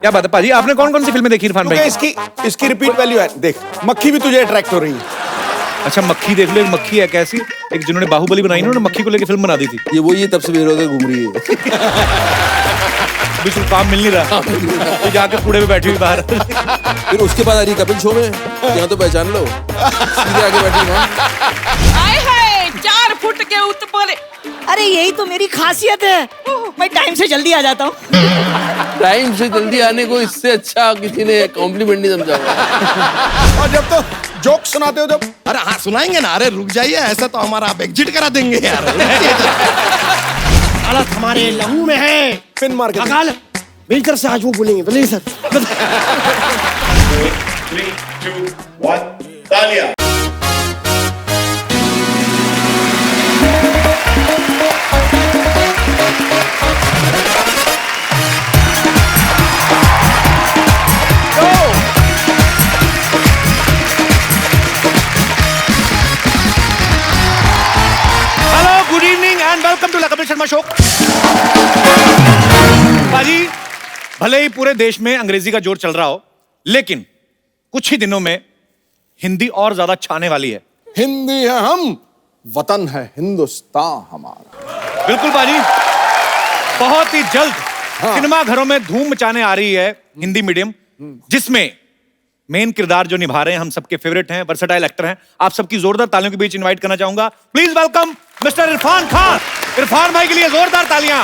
क्या बात है पाजी, आपने कौन कौन सी फिल्में देखी इरफान भाई? इसकी रिपीट वैल्यू है। देख, मक्खी भी तुझे अट्रैक्ट हो रही है। अच्छा मक्खी देख लो, एक मक्खी है कैसी, एक जिन्होंने बाहुबली बनाई ना, उन्होंने मक्खी को लेकर फिल्म बना दी थी। ये वही है, तब से बेरोजगार घूम रही है। बिल्कुल काम मिल नहीं रहा, तो जाके कूड़े में बैठी हुई बाहर। फिर उसके बाद आ रही कपिल शो में, यहाँ तो पहचान लो, सीधे आगे बैठी वहाँ। हाय हाय 4 फुट के ऊपर। अरे यही तो मेरी खासियत है, मैं टाइम से जल्दी आ जाता हूँ। टाइम से जल्दी आने को इससे अच्छा किसी ने कॉम्प्लीमेंट नहीं समझा। और जब तो जोक सुनाते हो जब, अरे हाँ सुनाएंगे ना, अरे रुक जाइए, ऐसा तो हमारा आप एग्जिट करा देंगे यार। हालत हमारे लहू में है। पिन मार के अकाल मिलकर से आज वो बोलेंगे, बोलिए सर। 3, 2, 1, तालियां। Hello, good evening and welcome to Kapil Sharma show. पाजी, भले ही पूरे देश में अंग्रेजी का जोर चल रहा हो, लेकिन कुछ ही दिनों में हिंदी और ज्यादा छाने वाली है। हिंदी है हम, वतन है हिंदुस्तान हमारा। बिल्कुल पाजी, बहुत ही जल्द सिनेमा घरों में धूम मचाने आ रही है हिंदी मीडियम, जिसमें मेन किरदार जो निभा रहे हैं हम सबके फेवरेट हैं, वर्सेटाइल एक्टर हैं। आप सबकी जोरदार तालियों के बीच इनवाइट करना चाहूंगा, please welcome mister Irfan Khan. Irfan भाई के लिए जोरदार तालियां।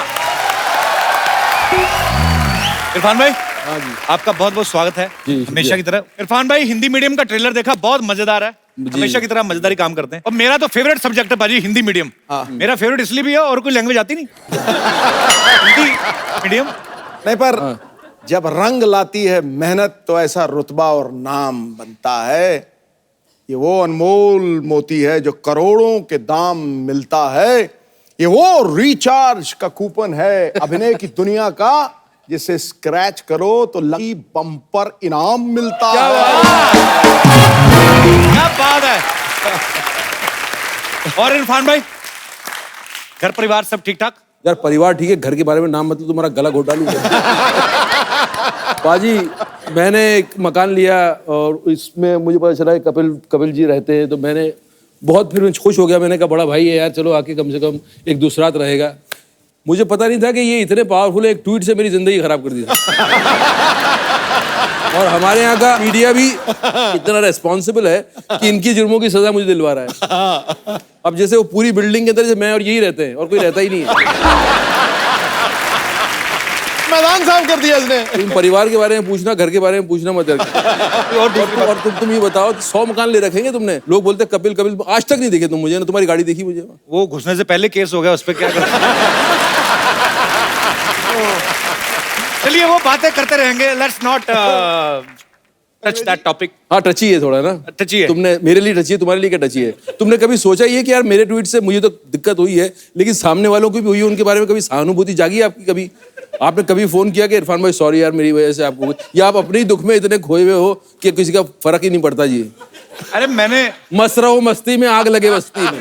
इरफान भाई, आपका बहुत बहुत स्वागत है हमेशा की तरह। इरफान भाई, हिंदी मीडियम का ट्रेलर देखा, बहुत मजेदार है, हमेशा की तरह मजेदारी काम करते हैं। और मेरा तो फेवरेट सब्जेक्ट है बाजी हिंदी मीडियम। मेरा फेवरेट इसलिए भी है, और कोई लैंग्वेज आती नहीं। हिंदी मीडियम नहीं, पर जब रंग लाती है मेहनत तो ऐसा रुतबा और नाम बनता है। ये वो अनमोल मोती है जो करोड़ों के दाम मिलता है। ये वो रिचार्ज का कूपन है अभिनय की दुनिया का, जिसे स्क्रैच करो तो लकी बम्पर इनाम मिलता है। क्या बात है। और इरफान भाई, घर परिवार सब ठीक ठाक? यार परिवार ठीक है, घर के बारे में नाम मतलब तुम्हारा गला घोटा लूंगा। पाजी, मैंने एक मकान लिया और इसमें मुझे पता चला कि कपिल जी रहते हैं, तो मैंने बहुत फिर मैं खुश हो गया। मैंने कहा बड़ा भाई है यार, चलो आके कम से कम एक दूसरा रात रहेगा। मुझे पता नहीं था कि ये इतने पावरफुल है, एक ट्वीट से मेरी जिंदगी खराब कर दी था। और हमारे यहाँ का मीडिया भी इतना रेस्पॉन्सिबल है कि इनकी जुर्मों की सजा मुझे दिलवा रहा है। अब जैसे वो पूरी बिल्डिंग के अंदर जैसे मैं और यही रहते हैं और कोई रहता ही नहीं है। मैदान साफ कर दिया इसने। तुम परिवार के बारे में पूछना, घर के बारे में पूछना मत करके। और तुम ये बताओ, 100 मकान ले रखेंगे तुमने। लोग बोलते कपिल कपिल, आज तक नहीं देखे तुम मुझे ना, तुम्हारी गाड़ी देखी मुझे। वो घुसने से पहले केस हो गया, उस पर क्या कर। चलिए वो बातें करते रहेंगे, let's not touch that topic. हाँ टची है थोड़ा ना, टची है। तुमने मेरे लिए टची है, तुम्हारे लिए क्या टची है? तुमने कभी सोचा ही है कि यार मेरे ट्वीट से मुझे तो दिक्कत हुई है, लेकिन सामने वालों की भी हुई है, उनके बारे में कभी सहानुभूति जागी है आपकी? कभी आपने कभी फोन किया कि इरफान भाई सॉरी यार मेरी वजह से आपको, या आप अपने ही दुख में इतने खोए हुए हो कि किसी का फर्क ही नहीं पड़ता जी? अरे मैंने मस्त रहो मस्ती में, आग लगे बस्ती में।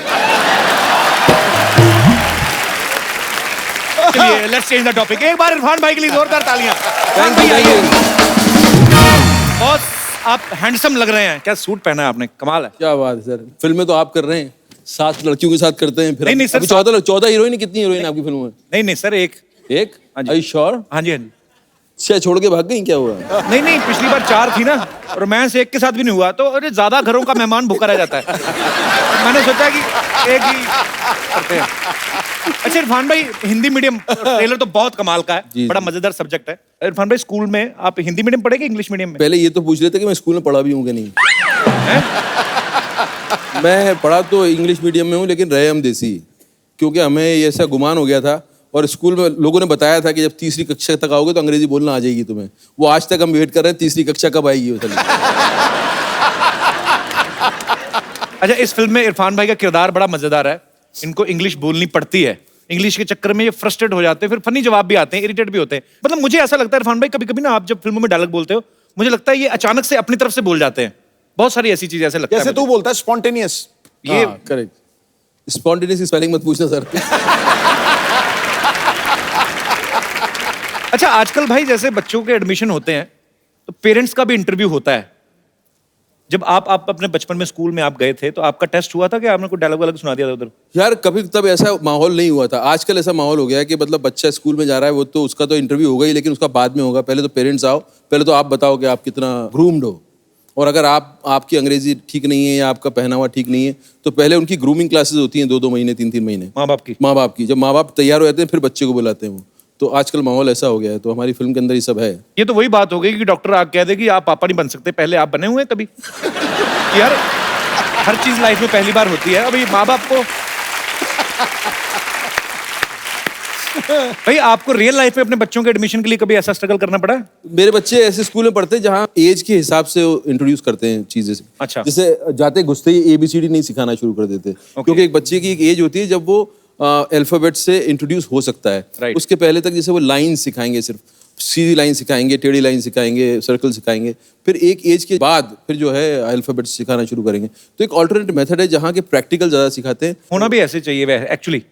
चलिए लेट्स चेंज द टॉपिक। एक बार इरफान भाई के लिए जोरदार तालियां। इरफान Thank you, भाई thank आइए। बहुत आप हैंडसम लग रहे हैं, क्या सूट पहना है आपने, कमाल है। क्या बात है सर, फिल्में तो आप कर रहे हैं, 7 लड़कियों के साथ करते हैं। फिर नहीं, नहीं, सर, 14 हीरोइन, कितनी हीरोइन आपकी फिल्म में? नहीं नहीं सर, एक Are you sure? हाँ जी हाँ जी। छह छोड़ के भाग गई, क्या हुआ? नहीं नहीं, पिछली बार 4 थी ना, रोमांस एक के साथ भी नहीं हुआ, तो अरे ज्यादा घरों का मेहमान भूखा रह जाता है। मैंने सोचा कि एक ही करते हैं। अच्छा इरफान भाई, हिंदी मीडियम ट्रेलर तो बहुत कमाल का है, बड़ा मजेदार सब्जेक्ट है। इरफान भाई, स्कूल में आप हिंदी मीडियम पढ़े कि इंग्लिश मीडियम में? पहले ये तो पूछ रहे थे कि मैं स्कूल में पढ़ा भी हूँ कि नहीं। मैं पढ़ा तो इंग्लिश मीडियम में हूँ, लेकिन रहे हम देसी, क्योंकि हमें ऐसा गुमान हो गया था और स्कूल में लोगों ने बताया था कि जब 3री कक्षा तक आओगे तो अंग्रेजी बोलना आ जाएगी तुम्हें। वो आज तक हम वेट कर रहे हैं 3री कक्षा कब आएगी। अच्छा, इस फिल्म में इरफान भाई का किरदार बड़ा मजेदार है। इनको इंग्लिश बोलनी पड़ती है, इंग्लिश के चक्कर में ये फ्रस्ट्रेट हो जाते हैं, फिर फनी जवाब भी आते हैं, इरिटेट भी होते हैं। मतलब मुझे ऐसा लगता है इरफान भाई, कभी कभी ना आप जब फिल्मों में डायलॉग बोलते हो, मुझे लगता है ये अचानक से अपनी तरफ से बोल जाते हैं। बहुत सारी ऐसी चीजें ऐसे लगता है जैसे तू बोलता है स्पॉन्टेनियस। ये करेक्ट। स्पॉन्टेनियस की स्पेलिंग मत पूछना सर। अच्छा, आजकल भाई जैसे बच्चों के एडमिशन होते हैं तो पेरेंट्स का भी इंटरव्यू होता है। जब आप अपने बचपन में स्कूल में आप गए थे तो आपका टेस्ट हुआ था कि आपने कोई डायलॉग वायलॉग सुना दिया था उधर? यार कभी तब ऐसा माहौल नहीं हुआ था। आजकल ऐसा माहौल हो गया है कि मतलब बच्चा स्कूल में जा रहा है, वो तो उसका तो इंटरव्यू होगा ही, लेकिन उसका बाद में होगा। पहले तो पेरेंट्स आओ, पहले तो आप बताओ कि आप कितना ग्रूम्ड हो, और अगर आपकी अंग्रेजी ठीक नहीं है या आपका पहनावा ठीक नहीं है तो पहले उनकी ग्रूमिंग क्लासेस होती हैं 2-2 महीने 3-3 महीने। माँ बाप की जब माँ बाप तैयार हो जाते हैं फिर बच्चे को बुलाते हैं वो। तो आजकल माहौल ऐसा हो गया है, तो हमारी फिल्म के अंदर ये सब है। ये तो वही बात हो गई कि डॉक्टर आप कह दे कि आप पापा नहीं बन सकते, पहले आप बने हुए हैं कभी? यार हर चीज लाइफ में पहली बार होती है। अभी माँ बाप को भाई आपको रियल लाइफ में अपने बच्चों के एडमिशन के लिए कभी ऐसा स्ट्रगल करना पड़ा है? मेरे बच्चे ऐसे स्कूल में पढ़ते हैं जहाँ एज के हिसाब से इंट्रोड्यूस करते हैं चीजें। अच्छा। जैसे जाते घुसते ही ABCD नहीं सिखाना शुरू कर देते, क्योंकि एक बच्चे की एक एज होती है जब वो अल्फाबेट से इंट्रोड्यूस हो सकता है। Right. उसके पहले तक जैसे वो लाइन सिखाएंगे, सिर्फ सीधी लाइन सिखाएंगे, टेढ़ी लाइन सिखाएंगे, सर्कल सिखाएंगे, फिर एक एज के बाद फिर जो है अल्फाबेट सिखाना शुरू करेंगे। तो एक ऑल्टरनेट मेथड है जहाँ के प्रैक्टिकल ज्यादा सिखाते हैं। होना भी ऐसे चाहिए वैसे एक्चुअली।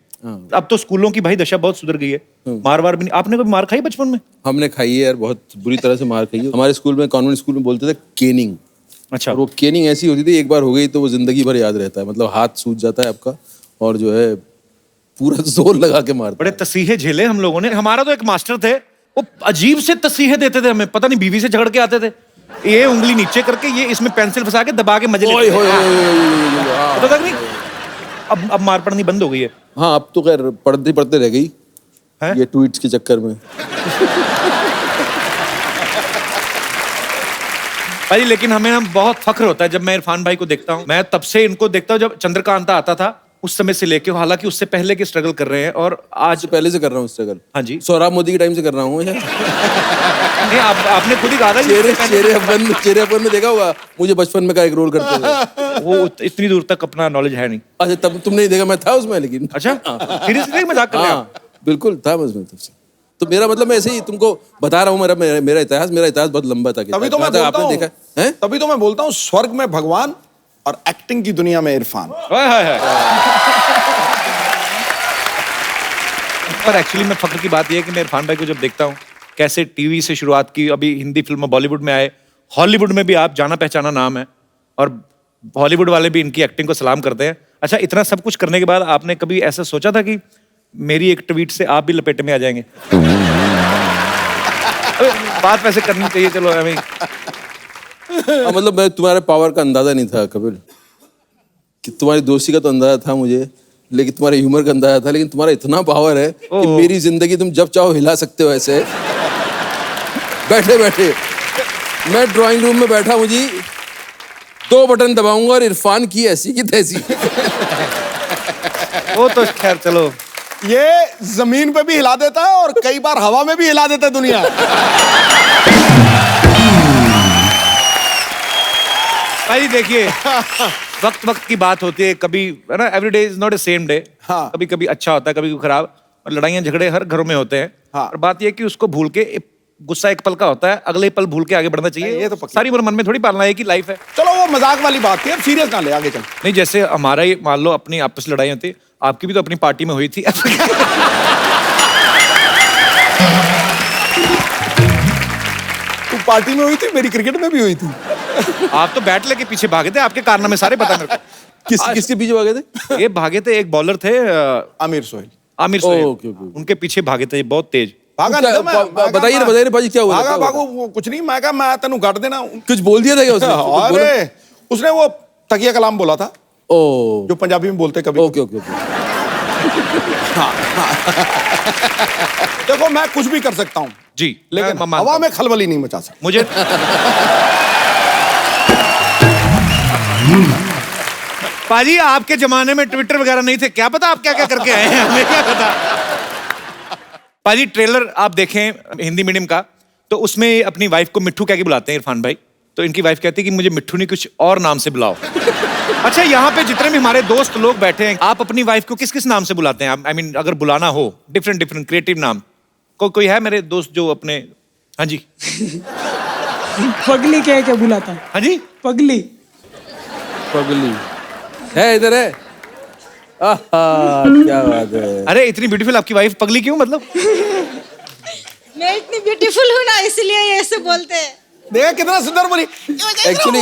अब तो स्कूलों की भाई दशा बहुत सुधर गई है। मार वार भी नहीं। आपने कभी मार खाई बचपन में? हमने खाई है यार, बहुत बुरी तरह से मार खाई है। हमारे स्कूल में, कॉन्वेंट स्कूल में बोलते थे केनिंग। अच्छा। और वो केनिंग ऐसी होती थी, एक बार हो गई तो वो जिंदगी भर याद रहता है। मतलब हाथ सूज जाता है आपका और जो है पूरा जोर लगा के मारता बड़े है। तसीहे झेले हम लोगों ने। हमारा तो एक मास्टर थे, वो अजीब से तसीहे देते थे हमें, पता नहीं बीवी से झगड़ के आते थे। ये उंगली नीचे करके ये इसमें पेंसिल फंसा के दबा के मजे लेते थे। पता था कि नहीं? अब मार पड़नी बंद हो गई है। हाँ, अब तो खैर पढ़ते पढ़ते रह गई हैं? ये ट्वीट्स के चक्कर में। भाई लेकिन हमें ना बहुत फख्र होता है जब मैं इरफान भाई को देखता हूँ। मैं तब से इनको देखता हूँ जब चंद्रकांता आता था, उस समय से लेके, हालांकि उससे पहले के स्ट्रगल कर रहे हैं और आज पहले से कर रहा हूँ स्ट्रगल। हाँ जी। सोहराब मोदी के टाइम से कर रहा हूँ। नहीं, आपने खुद ही कहा था कि चेहरे अपन में देखा होगा मुझे बचपन में का एक रोल करते हुए। वो इतनी दूर तक अपना नॉलेज है नहीं। अच्छा, तब तुमने नहीं देखा, मैं था उसमें लेकिन। अच्छा, सीरियसली मजाक कर रहे हैं आप? हाँ बिल्कुल था मैं उसमें तब से। तो मेरा मतलब मैं ऐसे ही तुमको बता रहा हूँ, मेरा इतिहास बहुत लंबा था। तभी तो मैं बोलता हूँ, तभी तो मैं बोलता हूँ स्वर्ग में भगवान और एक्टिंग की दुनिया में इरफान। पर एक्चुअली में फख्र की बात यह है कि मैं इरफान भाई को जब देखता हूँ, कैसे टीवी से शुरुआत की, अभी हिंदी फिल्म बॉलीवुड में आए, हॉलीवुड में भी आप जाना पहचाना नाम है, और हॉलीवुड वाले भी इनकी एक्टिंग को सलाम करते हैं। अच्छा, इतना सब कुछ करने के बाद आपने कभी ऐसा सोचा था कि मेरी एक ट्वीट से आप भी लपेटे में आ जाएंगे? बात वैसे करनी चाहिए, चलो हमें। मतलब मैं तुम्हारे पावर का अंदाजा नहीं था कपिल, कि तुम्हारी दोस्ती का तो अंदाजा था मुझे, लेकिन तुम्हारे ह्यूमर का अंदाजा था। लेकिन तुम्हारा इतना पावर है कि मेरी जिंदगी तुम जब चाहो हिला सकते हो ऐसे बैठे बैठे। मैं ड्राइंग रूम में बैठा हूँ जी, 2 बटन दबाऊंगा और इरफान की ऐसी की तैसी। वो तो खैर चलो, ये जमीन पे भी हिला देता है और कई बार हवा में भी हिला देता है दुनिया। भाई देखिए, वक्त की बात होती है, कभी है ना, every day is not a same day. हाँ। कभी कभी अच्छा होता है, कभी कभी खराब, और लड़ाइयाँ झगड़े हर घरों में होते हैं। हाँ। और बात यह है कि उसको भूल के, गुस्सा एक पल का होता है, अगले पल भूल के आगे बढ़ना चाहिए। ये तो पक्की। सारी उम्र मन में थोड़ी पालना है कि लाइफ है। चलो वो मजाक वाली बात थी, अब सीरियस ना ले, आगे चल। नहीं, जैसे हमारा ही मान लो अपनी आपस लड़ाई होती, आपकी भी तो अपनी पार्टी में हुई थी। तू पार्टी में हुई थी, मेरी क्रिकेट में भी हुई थी। आप तो बैट लेके पीछे भागे थे, आपके कारनामे सारे पता मेरे को। किसके पीछे भागे थे? ये भागे थे, एक बॉलर थे आमिर सोहेल। आमिर सोहेल, ओके। उनके पीछे भागे थे बहुत तेज। भागा नहीं था मैं। बताइए ना भाजी, क्या हुआ? भागा भागो, वो कुछ नहीं, मैं कहा मैं तेनू काट देना। कुछ बोल दिया था क्या उसने? अरे उसने वो तकिया कलाम बोला था, ओ जो पंजाबी में बोलते कभी। ओके। देखो मैं कुछ भी कर सकता हूँ जी, लेकिन मैं मानता हवा हूं। में खलबली नहीं मचा सकता। मुझे पाजी, आपके जमाने में ट्विटर वगैरह नहीं थे, क्या पता आप क्या क्या करके आए हैं, हमें क्या पता। पाजी, ट्रेलर आप देखें हिंदी मीडियम का, तो उसमें अपनी वाइफ को मिट्ठू कह के बुलाते हैं इरफान भाई। तो इनकी वाइफ कहती है कि मुझे मिट्ठू नहीं, कुछ और नाम से बुलाओ। अच्छा, यहाँ पे जितने भी हमारे दोस्त लोग बैठे हैं, आप अपनी वाइफ को किस किस नाम से बुलाते हैं? आई मीन अगर बुलाना हो, डिफरेंट क्रिएटिव नाम कोई है मेरे दोस्त जो अपने? हाँ जी। पगली कह के बुलाता हूँ। हाँ जी, पगली है, इधर है। क्या बात है। अरे इतनी ब्यूटीफुल आपकी वाइफ, पगली क्यों मतलब? मैं इतनी ब्यूटीफुल हूँ ना, इसलिए ये ऐसे बोलते हैं। देखा कितना सुंदर बोली। एक्चुअली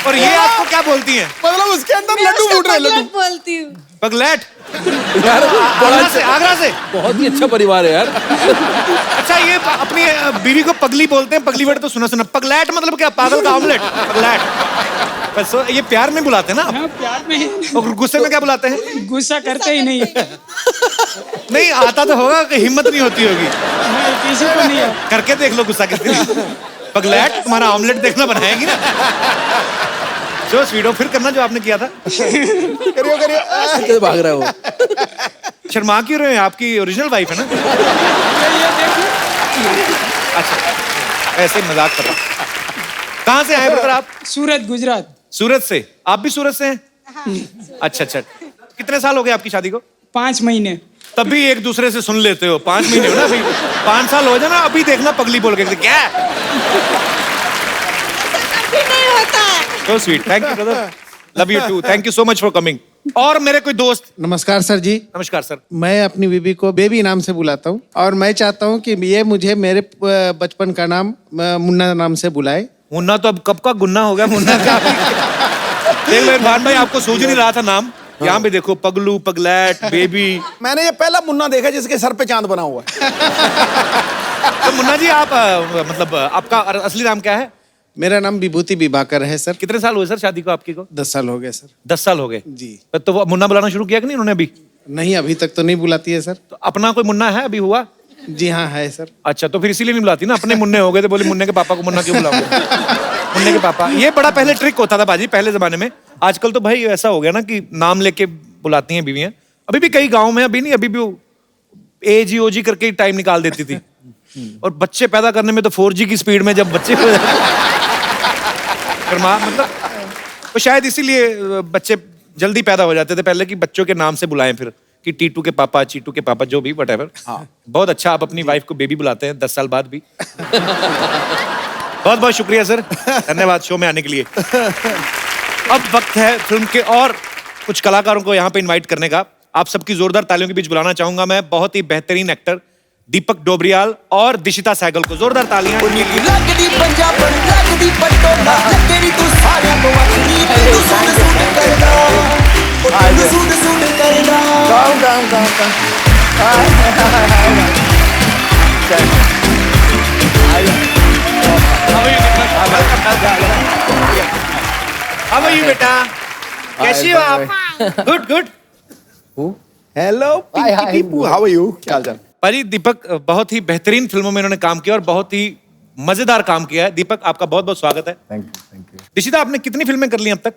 और ये आपको क्या बोलती हैं? मतलब उसके अंदर मैं लड्डू उसको फूट रहे लड्डू। पगलेट बोलती हूँ। पगलैट? यार आगरा से, आगरा से। बहुत ही अच्छा परिवार है यार। अच्छा, ये अपनी बीवी को पगली बोलते हैं। पगली वर्ड तो सुना सुना। पगलैट मतलब क्या? पागल का ऑमलेट? पगलैट। बस ये प्यार में बुलाते हैं ना आप? हाँ, प्यार में और गुस्से में क्या बुलाते हैं? गुस्सा करते ही नहीं है। नहीं आता तो होगा कि हिम्मत नहीं होती होगी। नहीं, किसी को नहीं है। करके देख लो गुस्सा कितनी। पगलैट तुम्हारा ऑमलेट देखना बनाएगी ना। जो स्वीडो फिर करना जो आपने किया था। करियो करियो। कैसे भाग रहा है वो? शर्मा क्यों रहे हैं? आपकी ओरिजिनल वाइफ है ना? अच्छा, ऐसे ही मजाक कर रहा हूं। कहाँ से आए ब्रदर आप? सूरत, गुजरात। सूरत से? आप भी सूरत से हैं? अच्छा अच्छा। कितने साल हो गए आपकी शादी को? 5 महीने। तभी एक दूसरे से सुन लेते हो। 5 महीने हो ना भाई। 5 साल हो जाए ना, अभी देखना पगली बोल के क्या है? कभी नहीं होता। So sweet. Thank you brother. Love you too. Thank you so much for coming. और मेरे कोई दोस्त। नमस्कार सर जी। नमस्कार सर। मैं अपनी बीबी को बेबी नाम से बुलाता हूँ और मैं चाहता हूँ कि ये मुझे मेरे बचपन का नाम मुन्ना नाम से बुलाए। मुन्ना तो अब कब का गुन्ना हो गया मुन्ना का। देख लो इरफान भाई, आपको सूझ नहीं रहा था नाम। यहाँ पे देखो, पगलू, पगलैट, बेबी। मैंने ये पहला मुन्ना देखा जिसके सर पे चांद बना हुआ है। तो मुन्ना जी आप मतलब आपका असली नाम क्या है? मेरा नाम विभूति विभाकर है सर। कितने साल हुए सर शादी को आपकी को? 10 साल हो गए सर। 10 साल हो गए जी। तो वो मुन्ना बुलाना शुरू किया कि नहीं उन्होंने अभी? नहीं, अभी तक तो नहीं बुलाती है सर। तो अपना कोई मुन्ना है अभी हुआ? जी हाँ है सर। अच्छा, तो फिर इसीलिए नहीं बुलाती ना। अपने मुन्ने हो गए तो बोले मुन्ने के पापा को मुन्ना क्यों बुलाओगे? मुन्ने के पापा, ये बड़ा पहले ट्रिक होता था बाजी पहले जमाने में। आजकल तो भाई ऐसा हो गया ना कि नाम लेके बुलाती हैं बीवियां। अभी भी कई गाँव में, अभी नहीं, अभी भी एजी ओजी करके टाइम निकाल देती थी। और बच्चे पैदा करने में तो 4G की स्पीड में जब बच्चे मतलब तो शायद इसीलिए बच्चे जल्दी पैदा हो जाते थे पहले, कि बच्चों के नाम से बुलाएं फिर, कि टीटू के पापा, चीटू के पापा, जो भी व्हाटएवर। बहुत अच्छा, आप अपनी वाइफ को बेबी बुलाते हैं 10 साल बाद भी। बहुत बहुत शुक्रिया सर, धन्यवाद शो में आने के लिए। अब वक्त है फिल्म के और कुछ कलाकारों को यहाँ पे इनवाइट करने का। आप सबकी जोरदार तालियों के बीच बुलाना चाहूंगा मैं बहुत ही बेहतरीन एक्टर दीपक डोबरियाल और दिशिता सहगल को। जोरदार तालियां। How are you बेटा? कैसी हो आप? Good good. Hello Pipu, how are you? क्या हाल चाल? भाजी दीपक बहुत ही बेहतरीन फिल्मों में इन्होंने काम किया और बहुत ही मजेदार काम किया है। दीपक आपका बहुत बहुत स्वागत है। Thank you. दिशिता आपने कितनी फिल्में कर ली अब तक?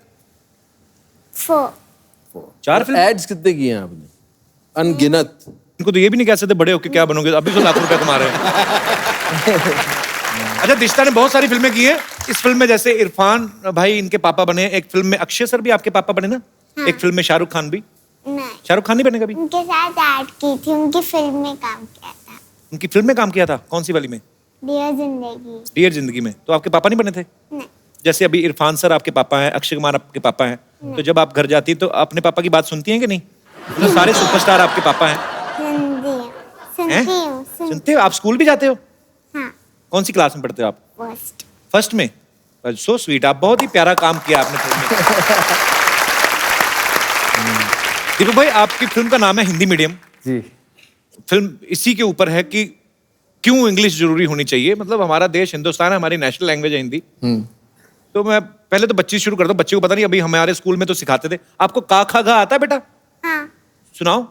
4 फिल्म। एड्स कितने किए हैं आपने? अनगिनत। इनको तो ये भी नहीं कह सकते बड़े होके क्या बनोगे, अभी तो लाख रुपए कमा रहे हैं। अच्छा, दिशिता ने बहुत सारी फिल्में की है। इस फिल्म में जैसे इरफान भाई इनके पापा बने, एक फिल्म में अक्षय सर भी आपके पापा बने ना? हाँ। एक फिल्म में शाहरुख खान भी। नहीं, शाहरुख खान नहीं बने कभी? उनके साथ ऐड की थी, उनकी फिल्म में काम किया था। उनकी फिल्म में काम किया था? कौन सी वाली में? डियर जिंदगी। डियर जिंदगी में। तो आपके पापा नहीं बने थे? नहीं। जैसे अभी इरफान सर आपके पापा हैं, अक्षय कुमार आपके पापा हैं, तो जब आप घर जाती है तो अपने पापा की बात सुनती हैं कि नहीं? तो सारे सुपरस्टार आपके पापा हैं। सुनती हूँ। सुनते हो? आप स्कूल भी जाते हो? हाँ। कौन सी क्लास में पढ़ते हो आप? फर्स्ट। फर्स्ट में? सो स्वीट, आप बहुत ही प्यारा काम किया आपने फिल्म में। दीपक भाई आपकी फिल्म का नाम है हिंदी मीडियम जी। फिल्म इसी के ऊपर है कि क्यों इंग्लिश जरूरी होनी चाहिए। मतलब हमारा देश हिंदुस्तान है, हमारी नेशनल लैंग्वेज है हिंदी। तो मैं पहले तो बच्ची शुरू करता हूँ। बच्चे को पता नहीं, अभी हमारे स्कूल में तो सिखाते थे। आपको का खा गा आता है बेटा? हाँ। सुनाओ।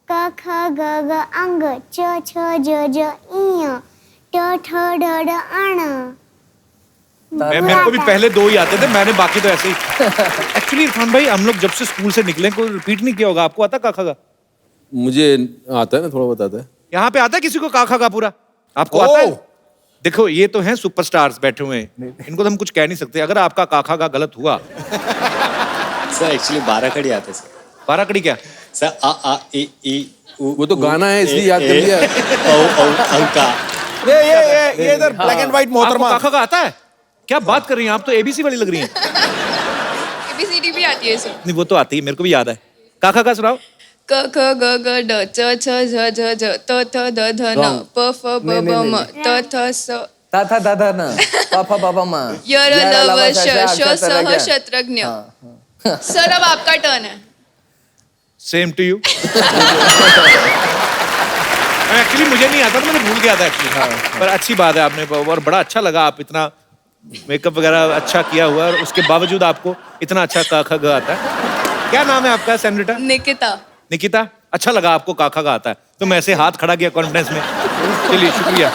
क ख ग घ अंग च छ ज ज इ ट ठ ड ढ अण। मेरे को भी पहले 2 ही आते थे, मैंने बाकी तो ऐसे ही। एक्चुअली इरफान भाई हम लोग जब से स्कूल से निकले कोई रिपीट नहीं किया होगा। आपको आता का खा गा? मुझे आता है ना, थोड़ा बहुत आता है। यहाँ पे आता है किसी को का खा गा पूरा? आपको आता है? देखो ये तो हैं सुपरस्टार्स बैठे हुए हैं, इनको तो हम कुछ कह नहीं सकते। अगर आपका काखा का गलत हुआ सर एक्चुअली 12 कड़ी आते सर। 12 कड़ी क्या? सर आ ए ई उ। वो तो गाना है इसलिए याद कर लिया। औ अंका। ये इधर ब्लैक एंड व्हाइट मोहतरमा। काखा का आता है? क्या बात कर रही हैं आप? तो एबीसी वाली लग रही हैं। ABCD भी आती है सर। नहीं वो तो आती है, मेरे को भी याद है। काखा का सुनाओ। क ख ग ग ड च छ झ झ झ त थ द ध न प फ ब ब म त थ स ता था दादा ना पापा बाबा माँ य र ल व श श स ह शत्रज्ञ। सर अब आपका टर्न है। Same to you. एक्चुअली मुझे नहीं आता था, मैंने भूल गया था एक्चुअली। पर अच्छी बात है आपने, और बड़ा अच्छा लगा, आप इतना मेकअप वगैरह अच्छा किया हुआ है और उसके बावजूद आपको इतना अच्छा का ख ग आता है। क्या नाम है आपका सेनोरिटा? निकिता। निकिता, अच्छा लगा आपको काका का आता है, तो मैं ऐसे हाथ खड़ा किया कॉन्फिडेंस में। चलिए शुक्रिया।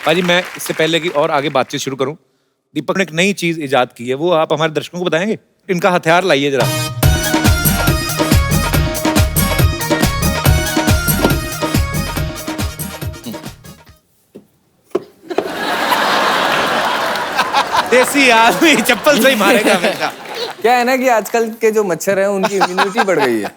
भाजी मैं इससे पहले कि और आगे बातचीत शुरू करूं, दीपक ने एक नई चीज इजाद की है, वो आप हमारे दर्शकों को बताएंगे? इनका हथियार लाइए जरा। देसी आदमी चप्पल से ही मारेगा हमेशा। क्या है ना कि आजकल के जो मच्छर हैं उनकी इम्यूनिटी बढ़ गई है,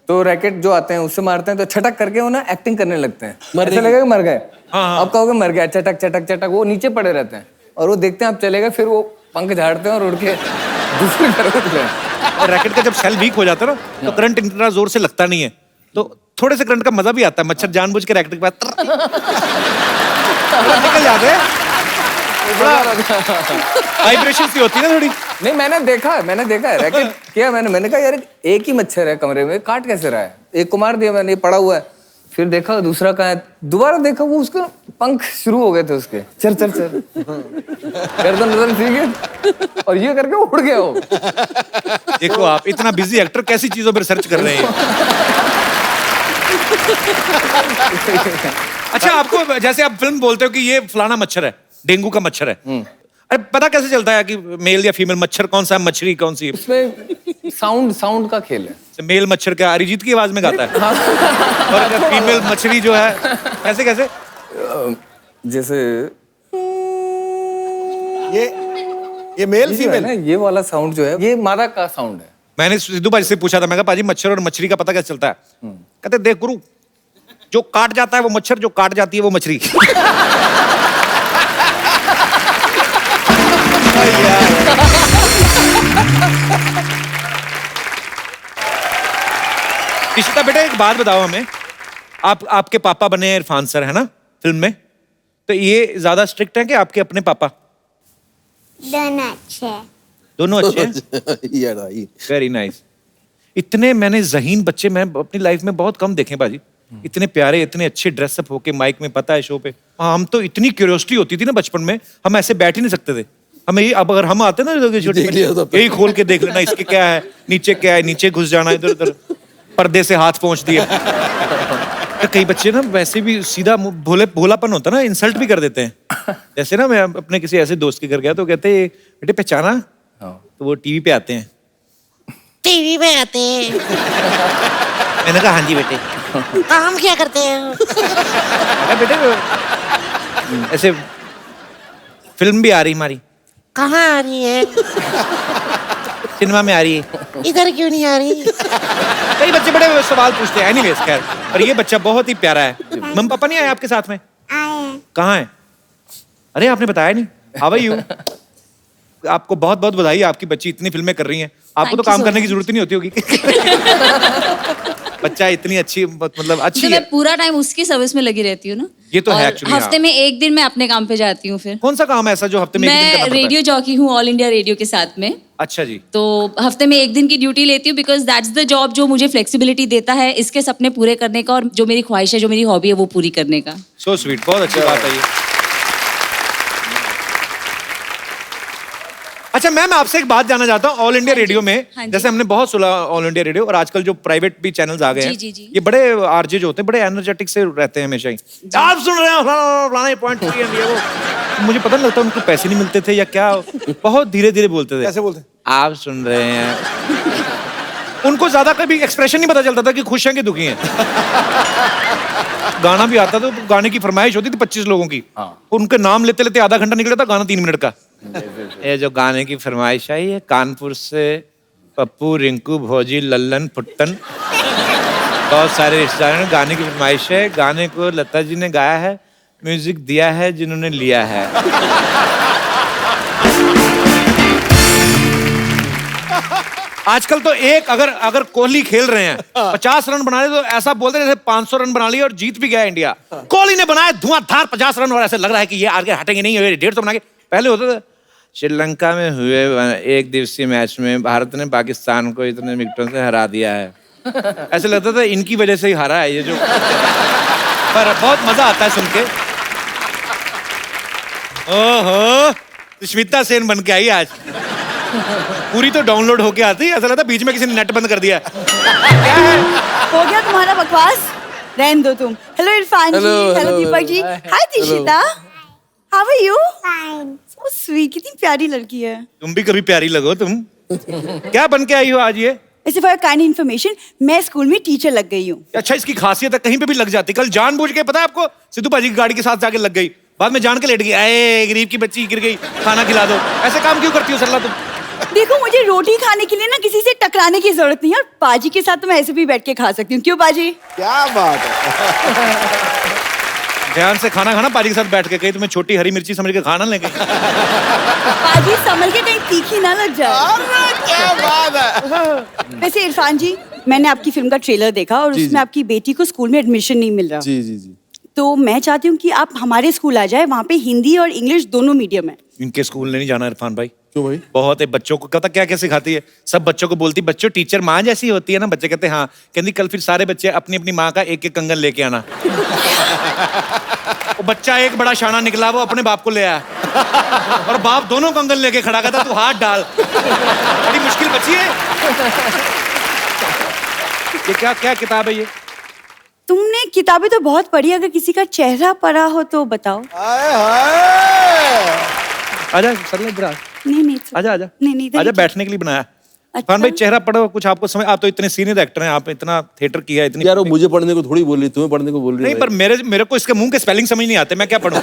तो रैकेट जो आते हैं उससे मारते हैं तो छटक करके वो ना एक्टिंग करने लगते हैं, ऐसा लगेगा मर गए। आप कहोगे मर गया, चटक चटक चटक, वो नीचे पड़े रहते हैं और वो देखते हैं आप चले गए, फिर वो पंख झाड़ते हैं और उड़ के दूसरे घर में चले जाते हैं। और रैकेट का जब सेल वीक हो जाता है ना, तो करंट इतना जोर से लगता नहीं है, तो थोड़े से करंट का मजा भी आता है। मच्छर जानबूझ के रैकेट के पास निकल जाते हैं, वाइब्रेशन सी होती है ना थोड़ी। नहीं मैंने देखा है रैकेट किया मैंने कहा यार एक ही मच्छर है कमरे में, काट कैसे रहा है? एक को मार दिया मैंने, ये पड़ा हुआ है। फिर देखा दूसरा कहाँ है, दोबारा देखा वो उसके पंख शुरू हो गए थे उसके, चल चल चल गर्दन सीख और ये करके उड़ गया वो। देखो आप इतना बिजी एक्टर कैसी चीजों पर रिसर्च कर रहे हैं। अच्छा, आपको जैसे आप फिल्म बोलते हो कि ये फलाना मच्छर है, डेंगू का मच्छर है, अरे पता कैसे चलता है कि मेल या फीमेल मच्छर कौन सा है, मछली कौन सी है? उसमें साउंड का खेल है। मेल मच्छर क्या अरिजीत की आवाज में गाता है? और फीमेल मछली जो है कैसे कैसे? जैसे ये मेल फीमेल है, ये वाला साउंड जो है ये मादा का साउंड है। मैंने सिद्धू भाई से पूछा था, मैं कहा पाजी मच्छर और मछली का पता कैसे चलता है? कहते देख गुरु, जो काट जाता है वो मच्छर, जो काट जाती है वो मछली। इशिता बेटा एक बात बताओ हमें, आपके पापा बने इरफान सर है ना फिल्म में, तो ये ज्यादा स्ट्रिक्ट है कि आपके अपने पापा? दोनों अच्छे। दोनों अच्छे हैं? Very nice. इतने मैंने ज़हीन बच्चे मैं अपनी लाइफ में बहुत कम देखे बाजी, इतने प्यारे, इतने अच्छे ड्रेसअप होके माइक में, पता है शो पे। हम तो इतनी क्यूरियोसिटी होती थी ना बचपन में, हम ऐसे बैठ ही नहीं सकते थे। हमें ये, अब अगर हम आते ना यही खोल के देख लेना, इसके क्या है, नीचे क्या है, नीचे घुस जाना, इधर उधर पर्दे से हाथ पहुंच दिए। तो कई बच्चे ना वैसे भी सीधा भोलापन होता ना, इंसल्ट भी कर देते हैं। जैसे ना मैं अपने किसी ऐसे दोस्त के घर गया तो कहते बेटे पहचाना, तो वो टीवी पे आते हैं। टीवी में आते हैं? मैंने कहा हाँ जी बेटे। काम क्या करते हैं? बेटे ऐसे फिल्म भी आ रही हमारी। कहाँ आ रही है? सिनेमा में आ रही है। इधर क्यों नहीं आ रही? कई बच्चे बड़े सवाल पूछते हैं। एनीवेज खैर, पर ये बच्चा बहुत ही प्यारा है। मम्मी पापा नहीं आए आपके साथ में? आए। कहाँ है? अरे आपने बताया नहीं। How are you? आपको बहुत बहुत बधाई, आपकी बच्ची इतनी फिल्में कर रही हैं, आपको तो काम करने की जरूरत ही नहीं होती होगी। बच्चा इतनी अच्छी, मतलब अच्छी तो है। मैं पूरा टाइम उसकी सर्विस में लगी रहती हूँ ना। ये तो है और एक्चुअली। हफ्ते में एक दिन मैं अपने काम पे जाती हूँ। फिर कौन सा काम है ऐसा जो हफ्ते में एक दिन करना मैं पड़ता है? रेडियो जॉकी हूँ ऑल इंडिया रेडियो के साथ में। अच्छा जी। तो हफ्ते में एक दिन की ड्यूटी लेती हूँ, बिकॉज दैट्स द जॉब जो मुझे फ्लेक्सिबिलिटी देता है इसके सपने पूरे करने का, और जो मेरी ख्वाहिश है, जो मेरी हॉबी है, वो पूरी करने का। सो स्वीट, बहुत अच्छी बात है ये। अच्छा मैम, आपसे एक बात जानना चाहता हूँ। ऑल इंडिया रेडियो में जैसे हमने बहुत सुना ऑल इंडिया रेडियो, और आजकल जो प्राइवेट भी चैनल्स आ गए हैं, ये बड़े आरजे जो होते हैं बड़े एनर्जेटिक से रहते हैं हमेशा ही। आप सुन रहे हैं पॉइंट वो, मुझे पता नहीं लगता उनको पैसे नहीं मिलते थे या क्या, बहुत धीरे धीरे बोलते थे। कैसे बोलते? आप सुन रहे हैं। उनको ज्यादा कभी एक्सप्रेशन नहीं पता चलता था कि खुश हैं कि दुखी हैं। गाना भी आता था तो गाने की फरमाइश होती थी 25 लोगों की, उनके नाम लेते लेते आधा घंटा निकला था, गाना 3 मिनट का। ये जो गाने की फरमाइश आई है, कानपुर से पप्पू, रिंकू, भौजी, लल्लन, फुट्टन, बहुत सारे रिश्तेदारों ने गाने की फरमाइश है। गाने को लता जी ने गाया है, म्यूजिक दिया है जिन्होंने लिया है। आजकल तो एक अगर कोहली खेल रहे हैं 50 रन बना रहे तो ऐसा बोलते हैं जैसे 500 रन बना लिए और जीत भी गया इंडिया। कोहली ने बनाया धुआंधार 50 रन और ऐसे लग रहा है कि ये आगे हटेंगे नहीं, 150 बना के। पहले होता था श्रीलंका में हुए एक दिवसीय मैच में भारत ने पाकिस्तान को इतने विकेटों से हरा दिया है, ऐसे लगता था इनकी वजह से ही हारा है ये जो। पर बहुत मजा आता है सुन के। ओहो, सुष्मिता सेन बन के आई आज। पूरी तो डाउनलोड होके आती, ऐसा लगता बीच में किसी ने नेट बंद कर दिया। क्या है? हो गया तुम्हारा बकवास, रहने दो तुम। Hello Irfan ji, hello Deepak ji, hi Dishita, how are you? Fine. So sweet, कितनी प्यारी लड़की है। तुम भी कभी प्यारी लगो तुम। क्या बन के आई हो आज ये? ऐसे फॉर काइंड इन्फॉर्मेशन, मैं स्कूल में टीचर लग गई हूँ। अच्छा, इसकी खासियत है, कहीं पे भी लग जाती। कल जानबूझ के, पता है आपको, सिद्धू पाजी की गाड़ी के साथ जाके लग गई, बाद में जान के लेट गई। अरे गरीब की बच्ची गिर गई, खाना खिला दो। ऐसे काम क्यों करती हो सरला तुम? देखो, मुझे रोटी खाने के लिए ना किसी से टकराने की जरूरत नहीं है, और पाजी के साथ तो मैं ऐसे भी बैठ के खा सकती हूँ। क्यों पाजी? क्या बात है। ध्यान से खाना खाना पाजी के साथ बैठ के, कहीं तुम्हें छोटी हरी मिर्ची समझ के खाना लेंगे। पाजी संभल के, कहीं तीखी ना लग जाए। क्या बात है। वैसे इरफान जी, मैंने आपकी फिल्म का ट्रेलर देखा और उसमें आपकी बेटी को स्कूल में एडमिशन नहीं मिल रहा। जी जी जी। तो मैं चाहती हूँ कि आप हमारे स्कूल आ जाए, वहाँ पे हिंदी और इंग्लिश दोनों मीडियम है। इनके स्कूल नहीं जाना इरफान भाई। क्यों भाई? बहुत है, बच्चों को पता क्या क्या सिखाती है, सब बच्चों को बोलती बच्चों टीचर माँ जैसी होती है ना। बच्चे कहते हैं हाँ, कहती कल फिर सारे बच्चे अपनी अपनी माँ का एक एक कंगन लेके आना। वो बच्चा एक बड़ा शाना निकला, वो अपने बाप को ले आया और बाप दोनों कंगन लेके खड़ा कहता तू हाथ डाल। बड़ी मुश्किल बच्ची है ये। क्या क्या किताब है ये? तुमने किताबें तो बहुत पढ़ी, अगर किसी का चेहरा पढ़ा हो तो बताओ। आजा सरला इधर आ। नहीं आजा आजा नहीं आजा, बैठने के लिए बनाया। अच्छा। इरफान भाई चेहरा पढ़ो कुछ, आपको समझ, आप तो इतने सीनियर एक्टर हैं, आप इतना थिएटर किया है, इतनी। यार वो मुझे पढ़ने को थोड़ी बोल रही, तुम्हें पढ़ने को बोल रही है। नहीं, पर मेरे को इसके मुंह के स्पेलिंग समझ नहीं आते, मैं क्या पढ़ूं?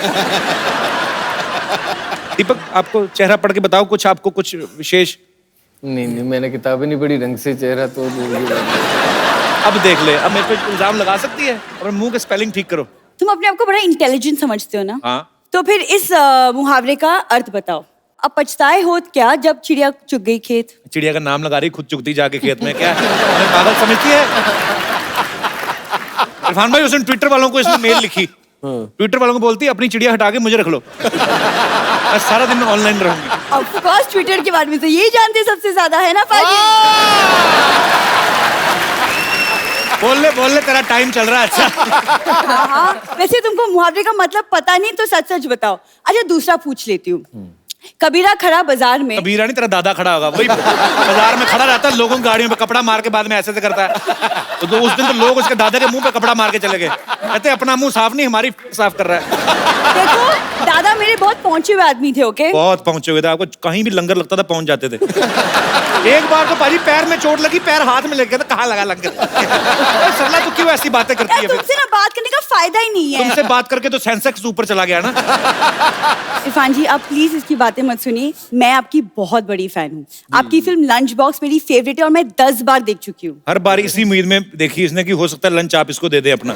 दीपक, आपको चेहरा पढ़ के बताओ कुछ, आपको कुछ विशेष। नहीं, मैंने किताबें नहीं पढ़ी ढंग से, चेहरा तो अब देख ले, अब मेरे पे इल्जाम लगा सकती है, और मुंह के स्पेलिंग ठीक करो। तुम अपने आप को बड़ा इंटेलिजेंट समझते हो ना? हाँ। तो फिर इस मुहावरे का अर्थ बताओ। अब पछताए होत क्या जब चिड़िया चुग गई खेत। चिड़िया का नाम लगा रही, खुद चुगती जाके खेत में, क्या हमें पागल समझती है? इरफान भाई उसने ट्विटर वालों को इसने मेल लिखी, ट्विटर वालों को बोलती अपनी चिड़िया हटा के मुझे रख लो, मैं सारा दिन ऑनलाइन रहूंगी। ऑफ कोर्स ट्विटर के बारे में तो यही जानते सबसे ज्यादा, है ना पाजी? बोल ले तेरा टाइम चल रहा है। अच्छा हाँ, वैसे तुमको मुहावरे का मतलब पता नहीं तो सच सच बताओ। अच्छा, दूसरा पूछ लेती हूँ। कबीरा खड़ा बाजार में। कबीरा नहीं, तेरा दादा खड़ा होगा, वही बाजार में खड़ा रहता है, लोगों की गाड़ियों पे कपड़ा मार के बाद में ऐसे करता है। तो उस दिन तो लोग उसके दादा के मुंह पे कपड़ा मार के चले गए, कहते अपना मुंह साफ नहीं, हमारी साफ कर रहा है। देखो, दादा मेरे बहुत पहुंचे हुए आदमी थे। ओके, बहुत पहुंचे हुए थे, आपको कहीं भी लंगर लगता था पहुंच जाते थे। एक बार तो पाजी पैर में चोट लगी, पैर हाथ में लेके, कहाँ लगा लंगर? सरला तू क्यों ऐसी बातें करती है? तुमसे ना बात करने का फायदा ही नहीं है। तुमसे बात करके तो सेंसेक्स ऊपर चला गया ना। इरफान जी, आप प्लीज इसकी बातें मत सुनिए, मैं आपकी बहुत बड़ी फैन हूँ। आपकी फिल्म लंच बॉक्स मेरी फेवरेट है और मैं 10 बार देख चुकी हूँ। हर बार इसी उम्मीद में देखी इसने कि हो सकता है लंच आप इसको दे दे अपना।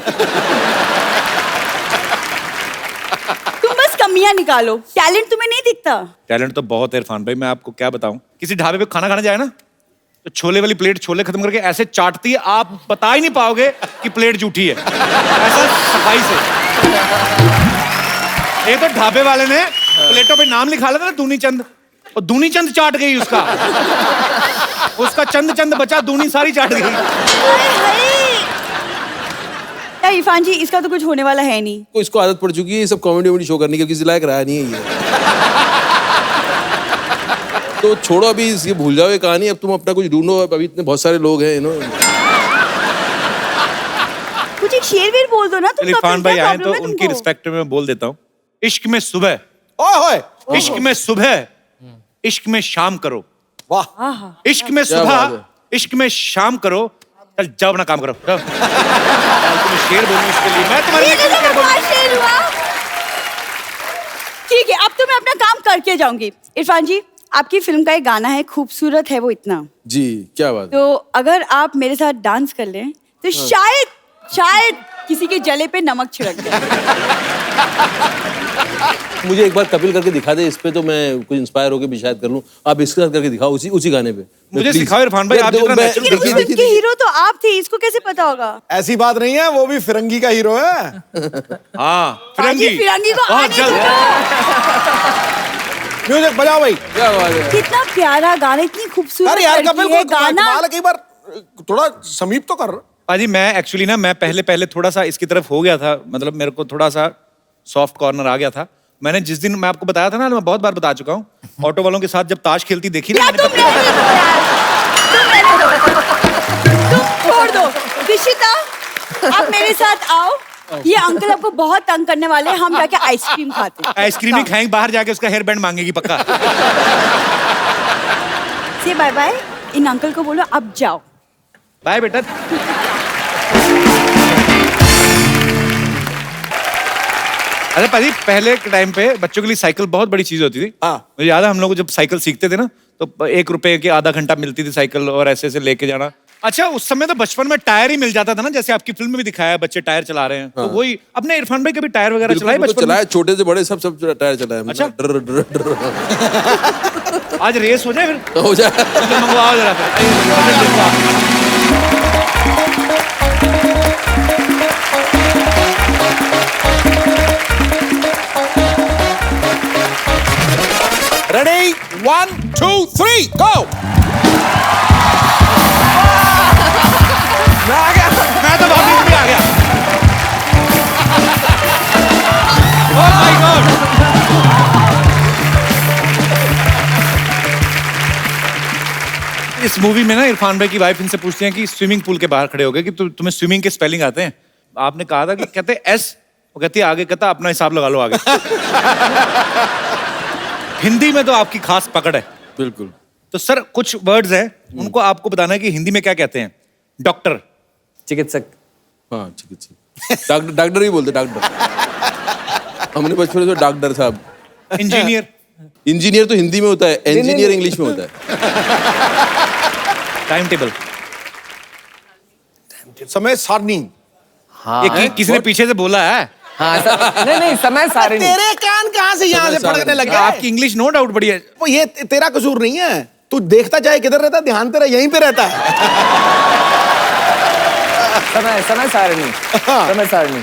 तुम बस कमियां निकालो, टैलेंट तुम्हें नहीं दिखता। टैलेंट तो बहुत है इरफान भाई, मैं आपको क्या बताऊं। किसी ढाबे पे खाना खाने जाए ना, तो छोले वाली प्लेट छोले खत्म करके ऐसे चाटती है, आप बता ही नहीं पाओगे कि प्लेट जूठी है, ऐसा सफाई से। एक तो ढाबे वाले ने प्लेटों पे नाम लिखा लेता ना, दूनी चंद, और दूनी चंद चाट गई उसका चंद चंद बचा, दूनी सारी चाट गई। यार इरफान जी, इसका तो कुछ होने वाला है नहीं। को इसको आदत पड़ चुकी है ये सब कॉमेडी शो करने की, किसी लायक रहा नहीं है ये। तो छोड़ो अभी, ये भूल जाओ ये कहानी, अब तुम अपना कुछ ढूंढो, अभी इतने बहुत सारे लोग हैं कुछ एक शेर वेर बोल दो ना तुम। इरफान भाई आए तो उनकी रिस्पेक्ट में बोल देता हूँ। इश्क में सुबह, इश्क में सुबह, इश्क में शाम करो। वाह। इश्क में सुबह, इश्क में शाम करो। चल जाओ अपना काम करो। तुम्हें शेर बोलूं इसके लिए, मैं तुम्हारे लिए क्यों शेर बोलूं? ठीक है, अब तो मैं अपना काम करके जाऊंगी। इरफान जी, आपकी फिल्म का एक गाना है, खूबसूरत है वो इतना। जी, क्या बात। तो अगर आप मेरे साथ डांस कर लें तो शायद किसी के जले पे नमक छिड़क जाए। मुझे एक बार कपिल करके दिखा दे इस पे, तो मैं कुछ इंस्पायर होकर भी शायद कर लूं। आप इसके साथ करके दिखाओ उसी गाने पे। मुझे सिखाओ इरफान भाई, आप जितना natural लेकिन उस फिल्म के हीरो तो आप थे, इसको कैसे पता होगा? ऐसी बात नहीं है, वो भी फिरंगी का हीरो है। हाँ, फिरंगी को बहुत आने जल्द। दो। म्यूजिक बजाओ भाई। क्या बात है। कितना प्यारा गाना, इतनी खूबसूरत अरे यार कपिल लड़की है, को गाना कमाल है, कई बार थोड़ा समीप तो कर। पाजी मैं एक्चुअली ना, मैं पहले थोड़ा सा इसकी तरफ हो गया था, मतलब मेरे को थोड़ा सा सॉफ्ट कॉर्नर आ गया था। मैंने जिस दिन मैं आपको बताया था ना, मैं बहुत बार बता चुका हूँ, ऑटो वालों के साथ जब ताश खेलती देखी ना, मैंने तुम छोड़ दो। दिशिता, आप मेरे साथ आओ, ये अंकल आपको बहुत तंग करने वाले हैं, हम जाके आइसक्रीम खाते हैं। आइसक्रीम ही खाएंगे, बाहर जाके उसका हेयर बैंड मांगेगी पक्का। से बाय बाय, इन अंकल को बोलो अब जाओ। बाय बेटा। अरे पाजी पहले के टाइम पे बच्चों के लिए साइकिल बहुत बड़ी चीज होती थी। मुझे याद है हम लोग जब साइकिल सीखते थे ना, तो 1 रुपए की आधा घंटा मिलती थी साइकिल, और ऐसे ऐसे लेके जाना। अच्छा उस समय तो बचपन में टायर ही मिल जाता था ना, जैसे आपकी फिल्म में भी दिखाया है बच्चे टायर चला रहे हैं। तो वही अपने इरफान भाई कभी टायर वगैरह चलाए बचपन में? चलाए, छोटे से बड़े सब टायर चलाए। अच्छा। डर डर डर। आज रेस हो जाए फिर, हो जाए। मंगवाओ जरा फिर। रेडी 1 2 3 गो। मैं तो वापस भी आ गया। Oh my God. इस मूवी में ना इरफान भाई की वाइफ इनसे पूछती हैं कि स्विमिंग पूल के बाहर खड़े हो गए कि तुम्हें स्विमिंग के स्पेलिंग आते हैं? आपने कहा था कि कहते एस, वो कहती है आगे, कहता अपना हिसाब लगा लो आगे। हिंदी में तो आपकी खास पकड़ है। बिल्कुल। तो सर कुछ वर्ड्स हैं, उनको आपको बताना है कि हिंदी में क्या कहते हैं। डॉक्टर, चिकित्सक। हाँ चिकित्सक। डॉक्टर ही बोलते, डॉक्टर। हमने बचपन में तो डॉक्टर साहब। इंजीनियर। इंजीनियर तो हिंदी में होता है, इंजीनियर इंग्लिश में होता है। Time table. समय सारणी। हाँ ये किसी ने पीछे से बोला है। हाँ नहीं समय सारणी। तेरे कान कहाँ से यहाँ से फड़कने लग गए? आपकी इंग्लिश नो डाउट बढ़िया है। वो ये तेरा कसूर नहीं है, तू देखता चाहे किधर रहता, ध्यान तेरा यहीं पे रहता है। समय सारणी। समय सारणी।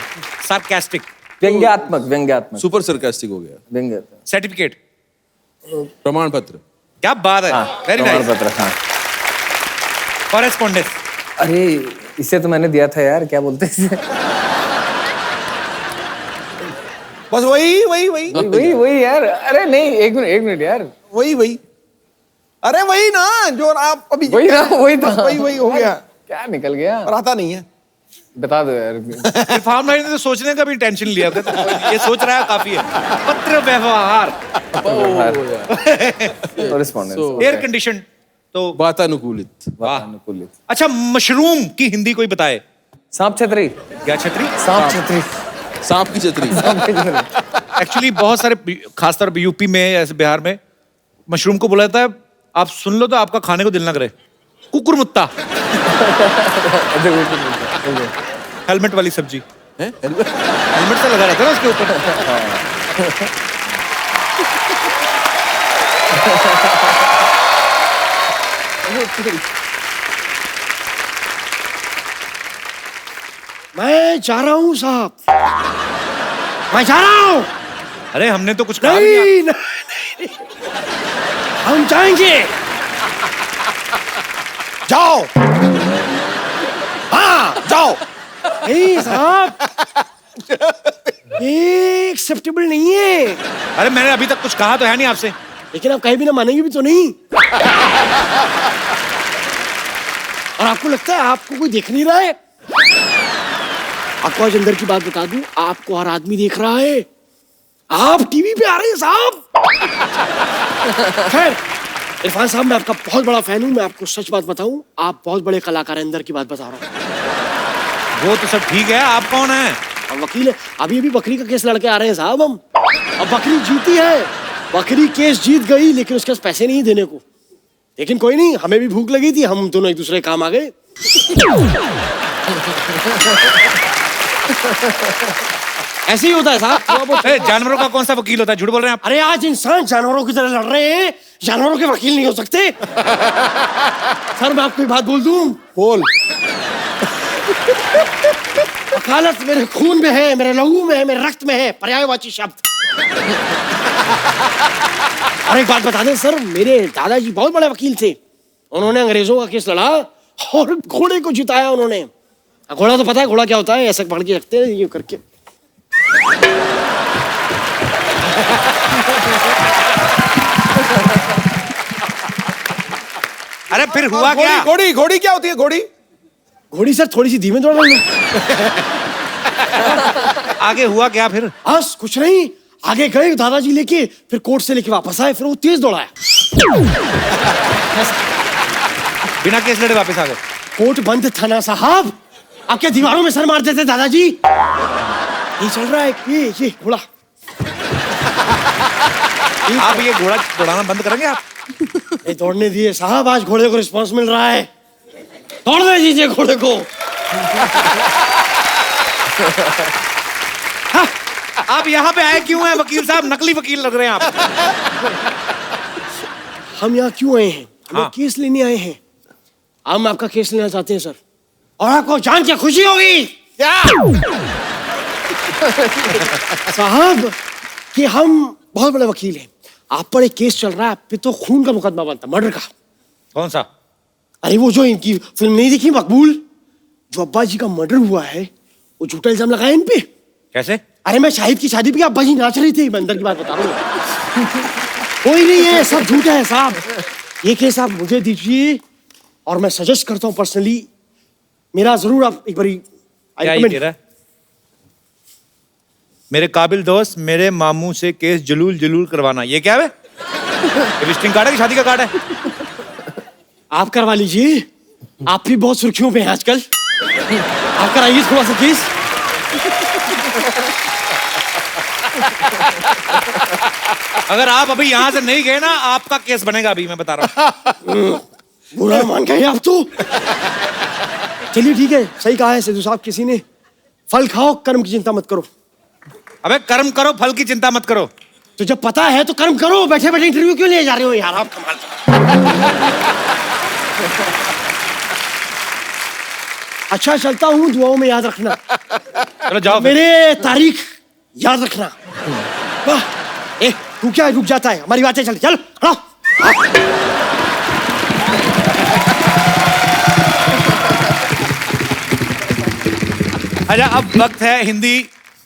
सार्कास्टिक। व्यंग्यात्मक। सुपर सरकास्टिक हो गया। व्यंग्य। सर्टिफिकेट। प्रमाण पत्र। क्या बात है, वेरी नाइस। प्रमाण पत्र। हाँ। कॉरेस्पॉन्डेंस। अरे इसे तो मैंने दिया था यार, क्या बोलते हैं इसे? बस वही यार। अरे नहीं, एक मिनट यार। वही अरे वही ना जो आप अभी वही ना, वही था। वही हो गया। क्या निकल गया? और आता नहीं है। बता दो यार। इरफान भाई ने तो सोचने का भी टेंशन लिया था, तो ये सोच रहा है काफी है। पत्र व्यवहार। Air condition. तो वातानुकूलित। वातानुकूलित। अच्छा मशरूम की हिंदी कोई बताए? सांप छतरी। क्या छतरी? सांप छतरी। सांप की छतरी। एक्चुअली बहुत सारे खासतौर पर यूपी में ऐसे बिहार में मशरूम को बोला जाता है, आप सुन लो तो आपका खाने को दिल ना करे, कुकुरमुत्ता। हेलमेट वाली सब्जी है, हेलमेट से लगा रहता है ना उसके ऊपर। मैं जा रहा हूँ साहब, मैं जा रहा हूँ। अरे हमने तो कुछ कहा नहीं, हम जाएंगे। जाओ। हाँ जाओ। नहीं साहब, ये एक्सेप्टेबल नहीं है। अरे मैंने अभी तक कुछ कहा तो है नहीं आपसे। लेकिन आप कहीं भी ना मानेंगे भी तो नहीं। और आपको लगता है आपको कोई देख नहीं रहा है? आपको आज अंदर की बात बता दूं, आपको हर आदमी देख रहा है। आप टीवी पे आ रहे हैं साहब। खैर इरफान साहब, मैं आपका बहुत बड़ा फैन हूं। मैं आपको सच बात बताऊं, आप बहुत बड़े कलाकार हैं। अंदर की बात बता रहा हूं। वो तो सब ठीक है, आप कौन हैं? हम वकील है। अभी बाकरी का केस लड़के आ रहे हैं साहब हम। अब बकरी जीती है, बकरी केस जीत गई, लेकिन उसके पास पैसे नहीं देने को। लेकिन कोई नहीं, हमें भी भूख लगी थी, हम दोनों एक दूसरे काम आ गए। ऐसे ही होता है साहब, थोड़ा बहुत। जानवरों का कौन सा वकील होता है? झूठ बोल रहे हैं आप। अरे आज इंसान जानवरों की तरह लड़ रहे हैं, जानवरों के वकील नहीं हो सकते। सर मैं आपको एक बात बोल दूं? बोल। वकालत मेरे खून में है, मेरे लहू में है, मेरे रक्त में है, पर्यायवाची शब्द। और एक बात बता दें सर, मेरे दादाजी बहुत बड़े वकील थे। उन्होंने अंग्रेजों का केस लड़ा और घोड़े को जिताया उन्होंने। घोड़ा तो पता है घोड़ा क्या होता है? ऐसे पकड़ के रखते हैं ये करके। अरे फिर हुआ क्या? घोड़ी घोड़ी क्या होती है? घोड़ी घोड़ी सर थोड़ी सी धीमे दौड़ रही है। आगे हुआ क्या फिर? बस कुछ नहीं, आगे गए दादाजी लेके, फिर कोर्ट से लेके वापस आए, फिर वो तेज दौड़ाया। बिना केस लड़े वापस आ गए? कोर्ट बंद था ना साहब, आपके दीवारों में सर मारते थे दादाजी। ये चल रहा है ये घोड़ा। आप ये घोड़ा दौड़ाना बंद करेंगे आप? ये दौड़ने दिए साहब, आज घोड़े को रिस्पांस मिल रहा है। दौड़ने दीजिए घोड़े को। आप यहाँ पे आए क्यों हैं वकील साहब? नकली वकील लग रहे हैं आप। हम यहाँ क्यों आए हैं? हम केस लेने आए हैं। हम आपका केस लेना चाहते हैं सर, और आपको जान के खुशी होगी क्या साहब कि हम बहुत बड़े वकील हैं। आप पर एक केस चल रहा है, आप पे तो खून का मुकदमा बनता, मर्डर का। कौन सा? अरे वो जो इनकी फिल्म नहीं देखी मकबूल, जो अब्बा जी का मर्डर हुआ है, वो झूठा इल्जाम लगाया इन पे। कैसे? अरे मैं शाहिद की शादी पे अब्बा जी नाच रही थी, मैं अंदर की बात बता रहा हूँ। कोई नहीं है, सब झूठा है साहब। ये केस आप मुझे दीजिए और मैं सजेस्ट करता हूँ पर्सनली, मेरा जरूर आप एक बारी। क्या ये कह रहा है? मेरे काबिल दोस्त मेरे मामू से केस जलूल करवाना, ये क्या है? विजिटिंग कार्ड है कि शादी का कार्ड है? आप करवा लीजिए, आप भी बहुत सुर्खियों पे हैं आजकल। आप कराइए थोड़ा सा केस। अगर आप अभी यहाँ से नहीं गए ना, आपका केस बनेगा अभी, मैं बता रहा हूँ। बुरा मान गए आप तो। चलिए ठीक है, सही कहा है सिद्धू साहब किसी ने, फल खाओ कर्म की चिंता मत करो। अबे कर्म करो, फल की चिंता मत करो। तो जब पता है तो कर्म करो, बैठे बैठे इंटरव्यू क्यों ले जा रहे हो यार आप? कमाल। अच्छा चलता हूँ, दुआओं में याद रखना। चलो जाओ। मेरे तारीख याद रखना। वाह, तू क्या रुक जाता है? हमारी बातें चल चल। अच्छा, अब वक्त है हिंदी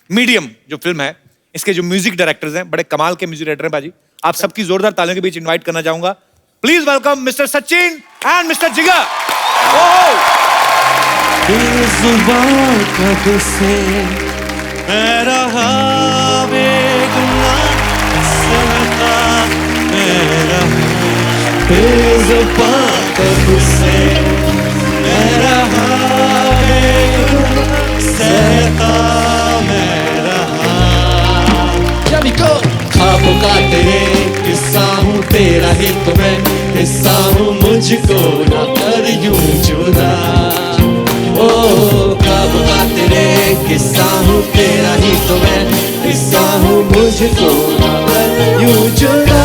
मीडियम जो फिल्म है, इसके जो म्यूजिक डायरेक्टर्स हैं, बड़े कमाल के म्यूजिक डायरेक्टर हैं बाजी। आप सबकी जोरदार तालियों के बीच इनवाइट करना चाहूंगा। Please welcome mister Sachin and mister जिगर। ख्वाबों का तेरे किस्सा हूँ, तेरा ही तो मैं हिस्सा हूँ, मुझको ना कर यूं जुदा। ओ ख्वाबों का तेरे किस्सा हूँ, तेरा ही तो मैं हिस्सा हूँ, मुझको ना कर यूं जुदा।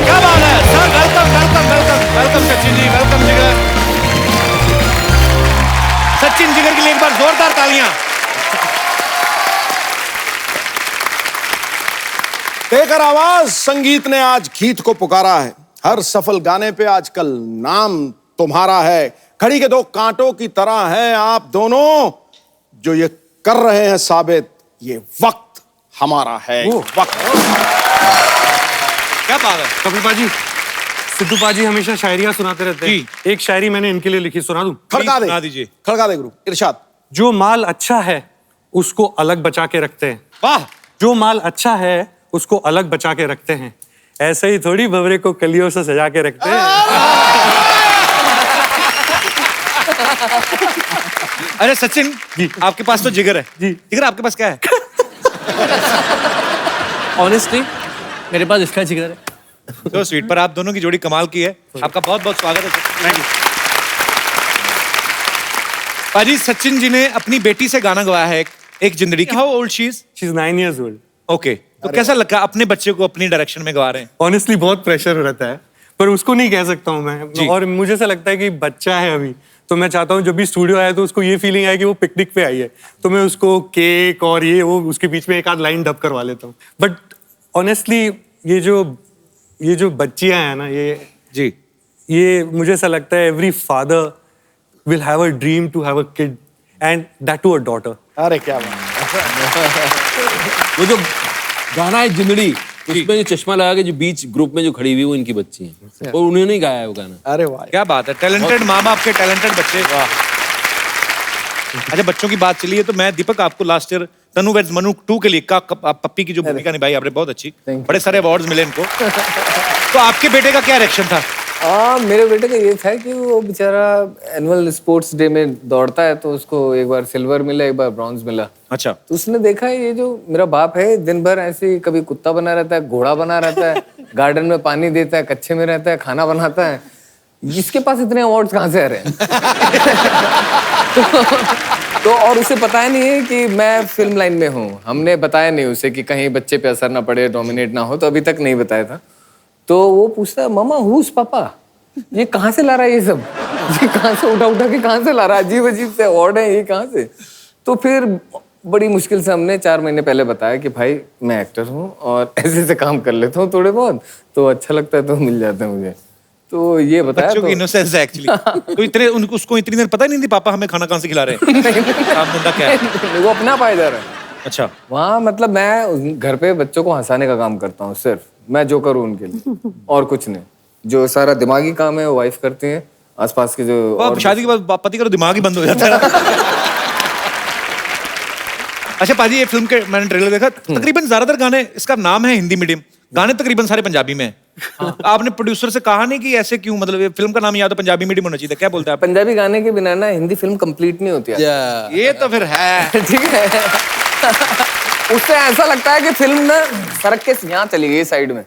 क्या बात है sir, welcome welcome welcome welcome Sachin ji, welcome Jigar. Sachin जिगर के लिए एक बार जोरदार तालियां। देकर आवाज संगीत ने आज गीत को पुकारा है। हर सफल गाने पे आजकल नाम तुम्हारा है। घड़ी के दो कांटों की तरह हैं आप दोनों, जो ये कर रहे हैं साबित, ये वक्त हमारा है। वक्त। क्या बात है कपिल पाजी, सिद्धू पाजी हमेशा शायरियां सुनाते रहते हैं। एक शायरी मैंने इनके लिए लिखी, सुना दूं? खड़का दे, सुना दीजिए। खड़का दे गुरु, इरशाद। जो माल अच्छा है उसको अलग बचा के रखते हैं। वाह। जो माल अच्छा है उसको अलग बचा के रखते हैं, ऐसे ही थोड़ी भंवरे को कलियों से सजा के रखते हैं। अरे सचिन जी, आपके पास तो जिगर है जी। जिगर आपके पास क्या है? ऑनेस्टली मेरे पास इसका जिगर है। तो स्वीट, पर आप दोनों की जोड़ी कमाल की है। आपका बहुत बहुत स्वागत है। Thank you. पाजी सचिन जी ने अपनी बेटी से गाना गवाया है एक जिंदगी। How old she is? She is 9 years old. Okay, तो कैसा लगा अपने बच्चे को अपनी डायरेक्शन में गवा रहे हैं? ऑनेस्टली बहुत प्रेशर रहता है, पर उसको नहीं कह सकता हूँ मैं। और मुझे ऐसा लगता है कि बच्चा है अभी, तो मैं चाहता हूँ जब भी स्टूडियो आया तो उसको ये फीलिंग आए कि वो पिकनिक पे आई है, तो मैं उसको केक और ये वो उसके बीच में एक आध लाइन डब करवा लेता हूँ। बट ऑनेस्टली ये जो बच्चियां हैं ना, ये मुझे ऐसा लगता है every father will have a dream to have a kid and that too a daughter. अरे क्या बात। वो जो गाना है जिंदड़ी, उसमें जो चश्मा लगा के जो बीच ग्रुप में जो खड़ी हुई वो इनकी बच्ची है और उन्होंने ही गाया है वो गाना। अरे वाह, क्या बात है, टैलेंटेड माँ बाप के टैलेंटेड बच्चे। अच्छा, बच्चों की बात चली है तो मैं दीपक आपको लास्ट ईयर तनु वेड्स मनु 2 के लिए पप्पी की जो भूमिका निभाई आपने, बहुत अच्छी, बड़े सारे अवार्ड्स मिले इनको। तो आपके बेटे का क्या रिएक्शन था? मेरे बेटे का ये था कि वो बेचारा एनुअल स्पोर्ट्स डे में दौड़ता है, तो उसको एक बार सिल्वर मिला, एक बार ब्रॉन्ज मिला। अच्छा। तो उसने देखा ये जो मेरा बाप है दिन भर ऐसे ही कभी कुत्ता बना रहता है, घोड़ा बना रहता है, गार्डन में पानी देता है, कच्चे में रहता है, खाना बनाता है, इसके पास इतने अवार्ड्स कहाँ से आ रहे हैं? तो और उसे पता ही नहीं है कि मैं फिल्म लाइन में हूँ। हमने बताया नहीं उसे कि कहीं बच्चे पे असर ना पड़े, डोमिनेट ना हो, तो अभी तक नहीं बताया था। तो वो पूछता है, मामा हुज पापा, ये कहाँ से ला रहा है ये सब? ये कहाँ से उठा के कहाँ से ला रहा है? अजीब अजीब से अवार्ड है ये कहाँ से? तो फिर बड़ी मुश्किल से हमने 4 महीने पहले बताया कि भाई मैं एक्टर हूँ और ऐसे ऐसे काम कर लेता हूँ थोड़े बहुत, तो अच्छा लगता है तो मिल जाता है मुझे। तो ये बताया। बच्चों की इनोसेंस है एक्चुअली। तो इतने उसको इतनी देर पता ही नहीं थी पापा हमें खाना कहाँ से खिला रहे हैं। काम धंधा क्या है? वो अपना पाया जा रहा है। अच्छा। वहाँ मतलब मैं घर पे बच्चों को हंसाने का काम करता हूँ, सिर्फ मैं जो करूँ उनके लिए और कुछ नहीं। जो सारा दिमागी काम है वो वाइफ करती है, आसपास के जो अब शादी के बाद पति का तो दिमाग ही बंद हो जाता है। अच्छा पाजी, ये फिल्म के मैंने ट्रेलर देखा, तकरीबन ज्यादातर गाने, इसका नाम है हिंदी मीडियम, गाने तकरीबन सारे पंजाबी में हैं। आपने प्रोड्यूसर से कहा नहीं कि ऐसे क्यों, मतलब ये फिल्म का नाम या तो पंजाबी मीडियम होना चाहिए, क्या बोलते हैं आप? पंजाबी गाने के बिना ना हिंदी फिल्म कंप्लीट नहीं होती है। ये तो फिर है। ठीक है। उससे ऐसा लगता है कि फिल्म ना सड़क के यहाँ चली गई साइड में,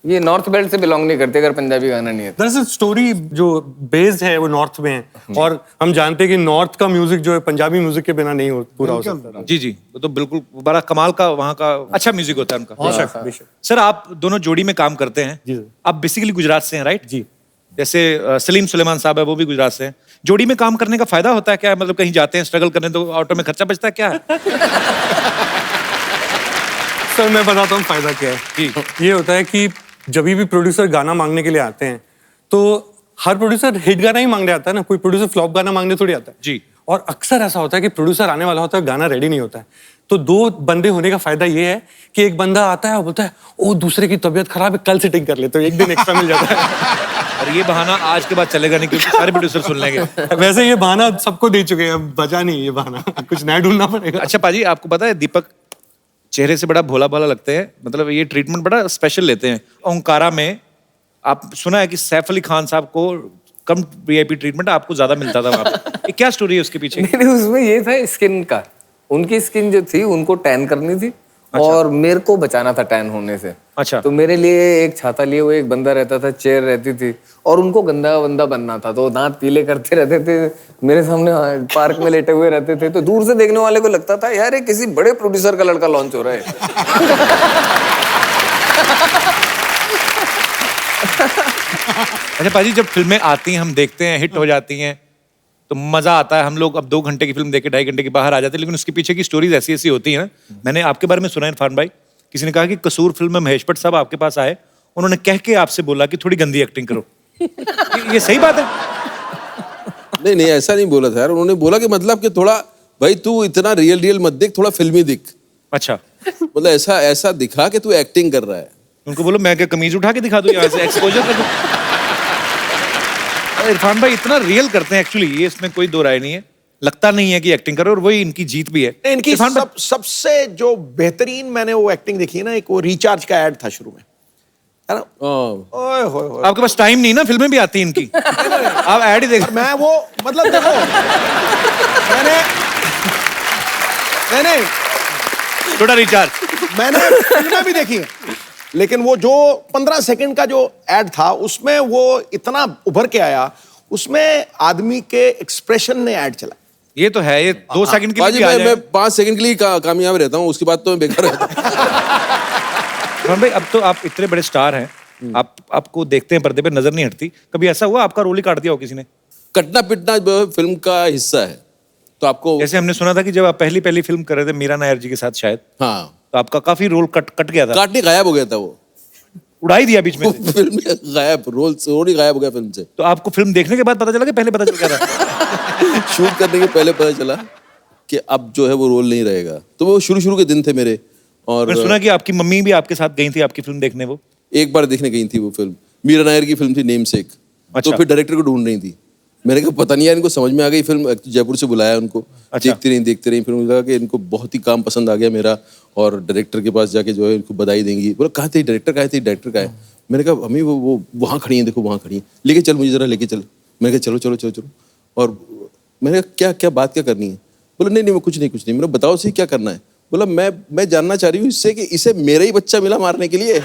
ये नॉर्थ बेल्ट से बिलोंग नहीं करते अगर पंजाबी गाना नहीं है। दरअसल स्टोरी जो बेस्ड है वो नॉर्थ में है, और हम जानते हैं कि नॉर्थ का म्यूजिक जो है पंजाबी म्यूजिक के बिना नहीं पूरा हो सकता। जी जी, वो तो बिल्कुल बड़ा कमाल का वहाँ का अच्छा म्यूजिक होता है उनका। बेशक। सर आप दोनों जोड़ी में काम करते हैं। जी सर। आप बेसिकली गुजरात से हैं, राइट? जी। जैसे सलीम सुलेमान साहब है, वो भी गुजरात से हैं। जोड़ी में काम करने का फायदा होता है क्या? मतलब कहीं जाते हैं स्ट्रगल करने तो ऑटो में खर्चा बचता है क्या? सर मैं बताता हूँ फायदा क्या है। ये होता है कि जब भी प्रोड्यूसर गाना मांगने के लिए आते हैं तो हर प्रोड्यूसर हिट गाना ही मांगने आता है ना, कोई प्रोड्यूसर फ्लॉप गाना मांगने थोड़ी आता है। जी। और अक्सर ऐसा होता है कि प्रोड्यूसर आने वाला होता है, गाना रेडी नहीं होता है, तो 2 बंदे होने का फायदा ये है कि एक बंदा आता है और बोलता है ओ दूसरे की तबीयत खराब है, कल सेटिंग कर लेते हो, एक दिन एक्स्ट्रा मिल जाता है। और ये बहाना आज के बाद चलेगा नहीं क्योंकि सारे प्रोड्यूसर सुन लेंगे। वैसे ये बहाना सबको दे चुके हैं, अब बचा नहीं ये बहाना, कुछ नया ढूंढना पड़ेगा। अच्छा पाजी, आपको पता है दीपक चेहरे से बड़ा भोला भाला लगते हैं, मतलब ये ट्रीटमेंट बड़ा स्पेशल लेते हैं। ओंकारा में आप सुना है कि सैफ अली खान साहब को कम वीआईपी ट्रीटमेंट आपको ज्यादा मिलता था वहाँ पे, ये क्या स्टोरी है उसके पीछे? नहीं, उसमें ये था स्किन का, उनकी स्किन जो थी उनको टैन करनी थी। अच्छा। और मेरे को बचाना था टैन होने से। अच्छा। तो मेरे लिए एक छाता लिए हुए एक बंदा रहता था, चेयर रहती थी, और उनको गंदा बंदा बनना था, तो दांत पीले करते रहते थे, मेरे सामने पार्क में लेटे हुए रहते थे, तो दूर से देखने वाले को लगता था यार ये किसी बड़े प्रोड्यूसर का लड़का लॉन्च हो रहा है। अच्छा पाजी, जब फिल्में आती हैं हम देखते हैं, हिट हो जाती हैं तो मजा आता है। हम लोग अब 2 घंटे की फिल्म देख के 2.5 घंटे के बाहर आ जाते हैं, लेकिन उसके पीछे की स्टोरीज ऐसी ऐसी होती हैं। मैंने आपके बारे में सुना है इरफान भाई, किसी ने कहा कि कसूर फिल्म में महेश भट्ट साहब आपके पास आए, उन्होंने कह के आपसे बोला कि थोड़ी गंदी एक्टिंग करो। ये सही बात है? नहीं ऐसा नहीं बोला था यार, उन्होंने बोला कि मतलब कि थोड़ा भाई तू इतना रियल मत दिख, थोड़ा फिल्मी दिख। अच्छा। मतलब ऐसा दिखा कि तू एक्टिंग कर रहा है। उनको बोलो मैं क्या कमीज उठा के दिखा दूं, यहाँ से एक्सपोजर कर दूं। इरफान भाई इतना रियल करते हैं एक्चुअली, ये इसमें कोई दो राय नहीं है, लगता नहीं है कि एक्टिंग करो, और वही इनकी जीत भी है। इनकी सबसे जो बेहतरीन मैंने वो एक्टिंग देखी है ना, एक वो रिचार्ज का ऐड था शुरू में, है ना? ओए होए, आपके पास टाइम नहीं ना, फिल्में भी आती हैं इनकी। आप ऐड ही देख। मैं वो मतलब देखो मैंने थोड़ा रिचार्ज मैंने फिल्में भी देखी है, लेकिन वो जो 15 सेकंड का जो ऐड था उसमें वो इतना उभर के आया, उसमें आदमी के एक्सप्रेशन ने ऐड चला। ये तो है, ये 2 सेकंड के लिए पाजी भी आ मैं जाएगा। 5 सेकंड के लिए कामयाब रहता हूँ, उसके बाद तो मैं बेकार रहता हूँ। इरफान भाई, अब तो आप इतने बड़े स्टार हैं, आपको देखते हैं पर्दे पे, नजर नहीं हटती, कभी ऐसा हुआ आपका रोल ही काट दिया हो किसी ने? कटना पिटना फिल्म का हिस्सा है, तो आपको जैसे हमने सुना था कि जब आप पहली फिल्म कर रहे थे मीरा नायर जी के साथ शायद, हाँ, तो आपका काफी रोल कट गया था, काटने गायब हो गया था, वो उड़ा ही दिया बीच में से। फिल्म में गायब, रोल ही गायब हो गया फिल्म से। तो आपको फिल्म देखने के बाद पता चला कि पहले पता चल गया था? शूट करने के पहले पता चला कि अब जो है वो रोल नहीं रहेगा। तो वो शुरू के दिन थे मेरे। और मैंने सुना कि आपकी मम्मी भी आपके साथ गई थी आपकी फिल्म देखने, वो एक बार देखने गई थी वो फिल्म, मीरा नायर की फिल्म थी नेम सेक। अच्छा। तो फिर डायरेक्टर को ढूंढ रही थी, मैंने कहा पता नहीं यार इनको समझ में आ गई फिल्म, जयपुर से बुलाया उनको। अच्छा। देखती रही फिर मुझे लगा कि इनको बहुत ही काम पसंद आ गया मेरा, और डायरेक्टर के पास जाके जो है इनको बधाई देंगी। बोला कहाँ थे डायरेक्टर, डायरेक्टर का है? मैंने कहा अम्मी वो वहाँ खड़ी है, देखो वहाँ खड़ी है, लेके चल मुझे जरा, लेके चल। मैंने कहा चलो। और मैंने कहा क्या बात क्या करनी है? बोला नहीं कुछ नहीं। मैंने बताओ सही क्या करना है? बोला मैं जानना चाह रही हूँ इससे कि इसे मेरा ही बच्चा मिला मारने के लिए।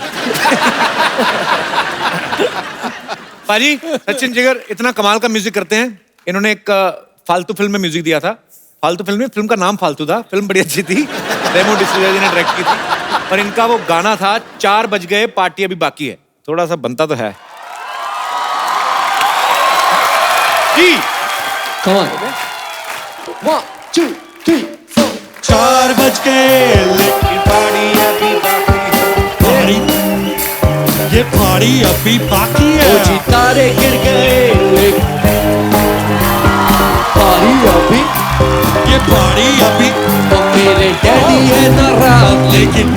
पाजी, सचिन जिगर इतना कमाल का म्यूजिक करते हैं, इन्होंने एक फालतू फिल्म में म्यूजिक दिया था। फालतू फिल्म का नाम फालतू था, फिल्म बड़ी अच्छी थी, रेमो डिसूजा जी ने डायरेक्ट की थी, और इनका वो गाना था 4 बज गए पार्टी अभी बाकी है। थोड़ा सा बनता तो है जी। Come on. 1, 2, 3, 4. 4 बज गए लेकिन पार्टी अभी बाकी है। ये पार्टी अभी बाकी है। ओ जी तारे गिर गए, पारी अभी, ये पार्टी अभी, ओ मेरे डैडी है नाराज, लेकिन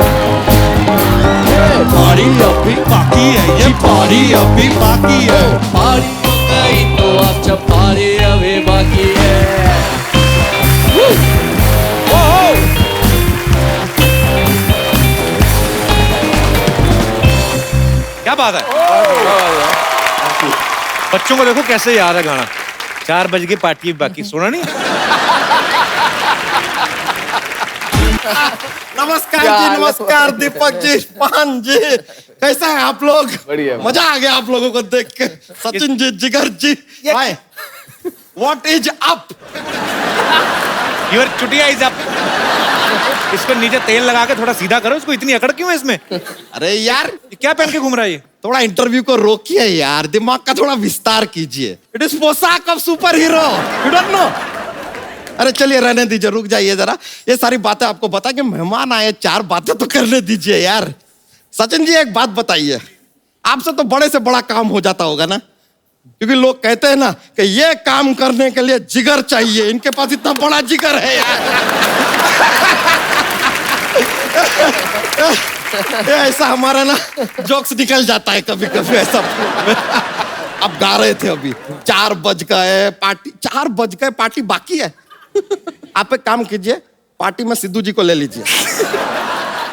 पारी अभी बाकी है। ये पार्टी अभी बाकी है। पारी हो गई तो अब जब पारी अभी बाकी है। क्या बात है, बच्चों को देखो कैसे याद है गाना, 4 बज गए पार्टी अभी बाकी, सुना नहीं? नमस्कार दीपक जी, इरफान जी, कैसा है आप लोग? बढ़िया। मजा आ गया आप लोगों को देख के। Sachin ji, Jigar ji, hi, what is up? Your चुटिया इज अप। इसको नीचे तेल लगा के थोड़ा सीधा करो, इसको इतनी अकड़ क्यों है इसमें? अरे यार, ये क्या पहन के घूम रहा है ये? थोड़ा इंटरव्यू को रोकिए यार, दिमाग का थोड़ा विस्तार कीजिए। इट इज पोशाक of super hero, you don't know? अरे चलिए रहने दीजिए, रुक जाइए जरा, ये सारी बातें आपको बता के मेहमान आए, 4 बातें तो करने दीजिए यार। सचिन जी एक बात बताइए, आपसे तो बड़े से बड़ा काम हो जाता होगा ना, क्योंकि लोग कहते हैं ना कि ये काम करने के लिए जिगर चाहिए, इनके पास इतना बड़ा जिगर है यार। ये ऐसा हमारा ना जोक्स निकल जाता है कभी कभी ऐसा। अब गा रहे थे अभी 4 बज गए पार्टी, 4 बज गए पार्टी बाकी है। आप एक काम कीजिए, पार्टी में सिद्धू जी को ले लीजिए।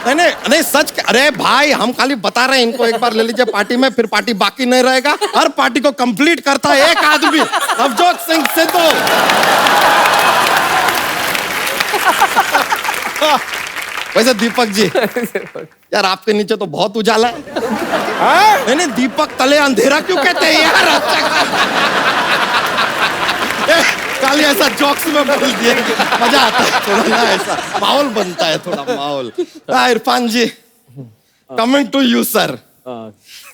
नहीं सच, अरे भाई हम खाली बता रहे हैं इनको, एक बार ले लीजिए पार्टी में, फिर पार्टी बाकी नहीं रहेगा। हर पार्टी को कंप्लीट करता है एक आदमी, नवजोत सिंह सिद्धू। वैसे दीपक जी यार, आपके नीचे तो बहुत उजाला है। नहीं दीपक तले अंधेरा क्यों कहते हैं यार? खाली ऐसा जोक्स में बोल दिए, मजा आता है थोड़ा ना, ऐसा माहौल बनता है थोड़ा माहौल। Irfan ji, coming to you sir.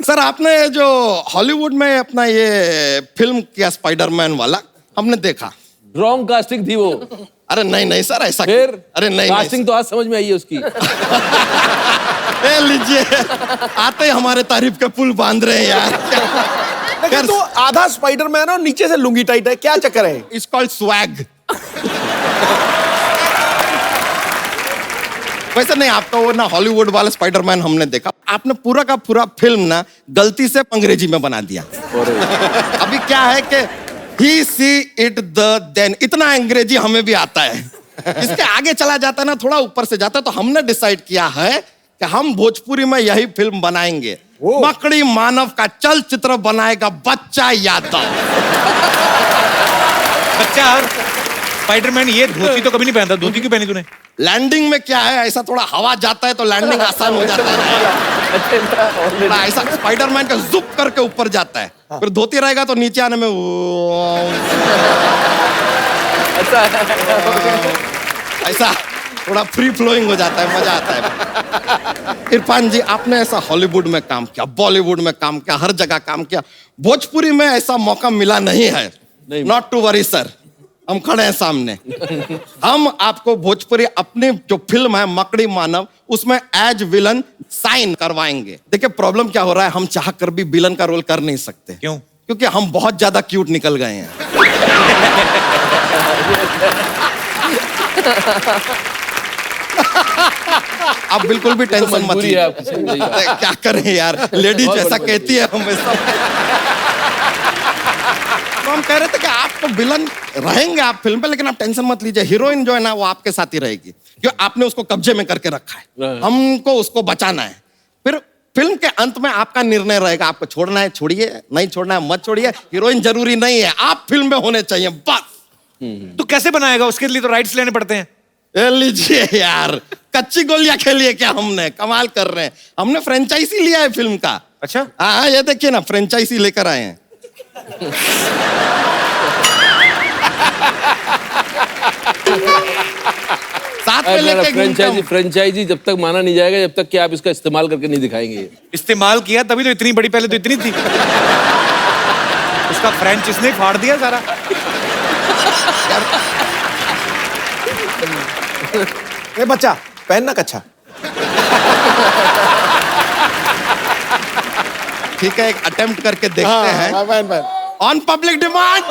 Sir आपने जो हॉलीवुड में अपना ये फिल्म किया स्पाइडरमैन वाला, हमने देखा। रॉन्ग कास्टिंग थी वो। अरे नहीं सर, ऐसा फिर? अरे नहीं कास्टिंग तो आज समझ में आई है उसकी। लीजिए, आते ही हमारे तारीफ के पुल बांध रहे हैं यार। लेकिन तो आधा स्पाइडरमैन और नीचे से लुंगी टाइट है, क्या चक्कर है? It's called swag. वैसे नहीं, आपका वो ना हॉलीवुड वाला स्पाइडरमैन हमने देखा, आपने पूरा का पूरा फिल्म ना गलती से अंग्रेजी में बना दिया। अभी क्या है कि he see it the then, इतना अंग्रेजी हमें भी आता है। इसके आगे चला जाता है ना, थोड़ा ऊपर से जाता है, तो हमने डिसाइड किया है कि हम भोजपुरी में यही फिल्म बनाएंगे। मकड़ी मानव का चलचित्र बनाएगा बच्चा यादव। बच्चा और स्पाइडरमैन, ये धोती तो कभी नहीं पहनता, धोती क्यों पहनी तूने? लैंडिंग में क्या है, ऐसा थोड़ा हवा जाता है तो लैंडिंग आसान हो जाता है। ऐसा स्पाइडरमैन का जुप करके ऊपर जाता है, फिर धोती रहेगा तो नीचे आने में अच्छा है। ऐसा थोड़ा फ्री फ्लोइंग हो जाता है, मजा आता है। इरफान जी, आपने ऐसा हॉलीवुड में काम किया, बॉलीवुड में काम किया, हर जगह काम किया, भोजपुरी में ऐसा मौका मिला नहीं है। नॉट टू वरी सर, हम खड़े हैं सामने। हम आपको भोजपुरी अपनी जो फिल्म है मकड़ी मानव, उसमें एज विलन साइन करवाएंगे। देखिए प्रॉब्लम क्या हो रहा है, हम चाह कर भी विलन का रोल कर नहीं सकते। क्यों? क्योंकि हम बहुत ज्यादा क्यूट निकल गए हैं। आप बिल्कुल भी टेंशन मत लीजिए। अरे क्या करें यार, लेडीज ऐसा कहती है हमेशा। तो हम कह रहे थे कि आप तो विलन रहेंगे आप फिल्म पे, लेकिन आप टेंशन मत लीजिए, हीरोइन जो है ना वो आपके साथ ही रहेगी, क्यों आपने उसको कब्जे में करके रखा है, हमको उसको बचाना है। फिर फिल्म के अंत में आपका निर्णय रहेगा, आपको छोड़ना है छोड़िए, नहीं छोड़ना है मत छोड़िए, हीरोइन जरूरी नहीं है, आप फिल्म में होने चाहिए बस। तो कैसे बनाएगा? उसके लिए तो राइट्स लेने पड़ते हैं। ले लीजिए यार, कच्ची गोलियां खेली है क्या हमने? कमाल कर रहे हैं, हमने फ्रेंचाइजी लिया है फिल्म का। अच्छा? हाँ, ये देखिए ना, फ्रेंचाइजी लेकर आए हैं। साथ में लेके फ्रेंचाइजी जब तक माना नहीं जाएगा, जब तक कि आप इसका इस्तेमाल करके नहीं दिखाएंगे। इस्तेमाल किया तभी तो इतनी बड़ी, पहले तो इतनी थी। उसका फ्रेंच इसने फाड़ दिया सारा। ए बच्चा, पहनना कच्छा। ठीक है, एक अटेम्प्ट करके देखते हैं। On public demand.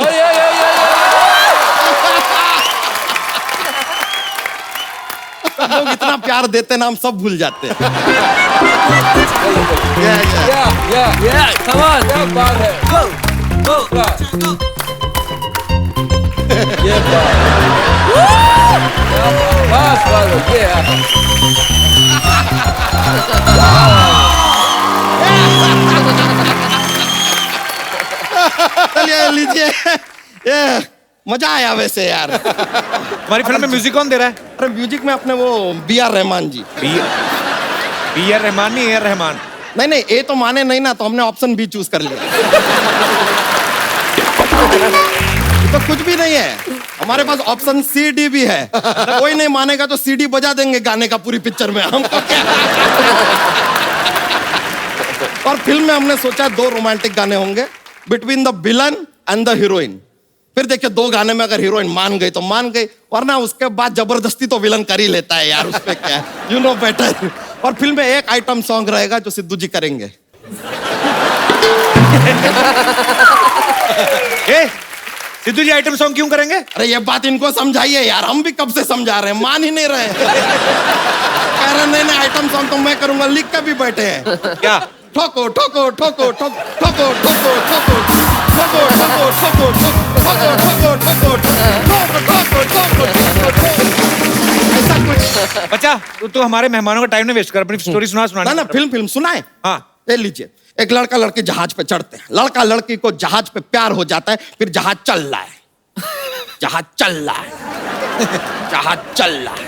लोग इतना प्यार देते हैं ना, हम सब भूल जाते हैं। Come on, क्या बात है? Go, ये बात। बस, चलिए लीजिए, ये मजा आया वैसे यार। हमारी फिल्म में म्यूजिक कौन दे रहा है? अरे म्यूजिक में अपने वो B.R. रहमान जी। B.R. रहमान नहीं, A.R. रहमान। नहीं, ए तो माने नहीं ना, तो हमने ऑप्शन बी चूज कर लिया। तो कुछ भी नहीं है, हमारे पास ऑप्शन CD भी है। कोई नहीं मानेगा तो CD बजा देंगे गाने का पूरी पिक्चर में, हमको क्या। और फिल्म में हमने सोचा 2 रोमांटिक गाने होंगे between the villain and the heroine. फिर देखिए 2 गाने में अगर हीरोइन मान गई तो मान गई, वरना उसके बाद जबरदस्ती तो विलन कर ही लेता है यार, उसमें क्या है, यू नो बेटर। और फिल्म में एक आइटम सॉन्ग रहेगा जो सिद्धू जी करेंगे। सिद्धू जी आइटम सॉन्ग क्यों करेंगे? अरे ये बात इनको समझाइए यार, हम भी कब से समझा रहे हैं, मान ही नहीं रहे। कह रहे नहीं आइटम सॉन्ग तो मैं करूंगा, लिख के भी बैठे हैं। क्या? ठोको ठोको ठोको ठोको ठोको ठोको ठोको ठोको ठोको ठोको ठोको ठोको ठोको ठोको। ऐसा कुछ। बच्चा, तू हमारे मेहमानों का टाइम नहीं वेस्ट कर, अपनी स्टोरी सुना। ना फिल्म सुनाए। हाँ, ले लीजिए। एक लड़का लड़की जहाज पे चढ़ते हैं, लड़का लड़की को जहाज पे प्यार हो जाता है, फिर जहाज चल रहा है, जहाज चल रहा है, जहाज चल रहा है।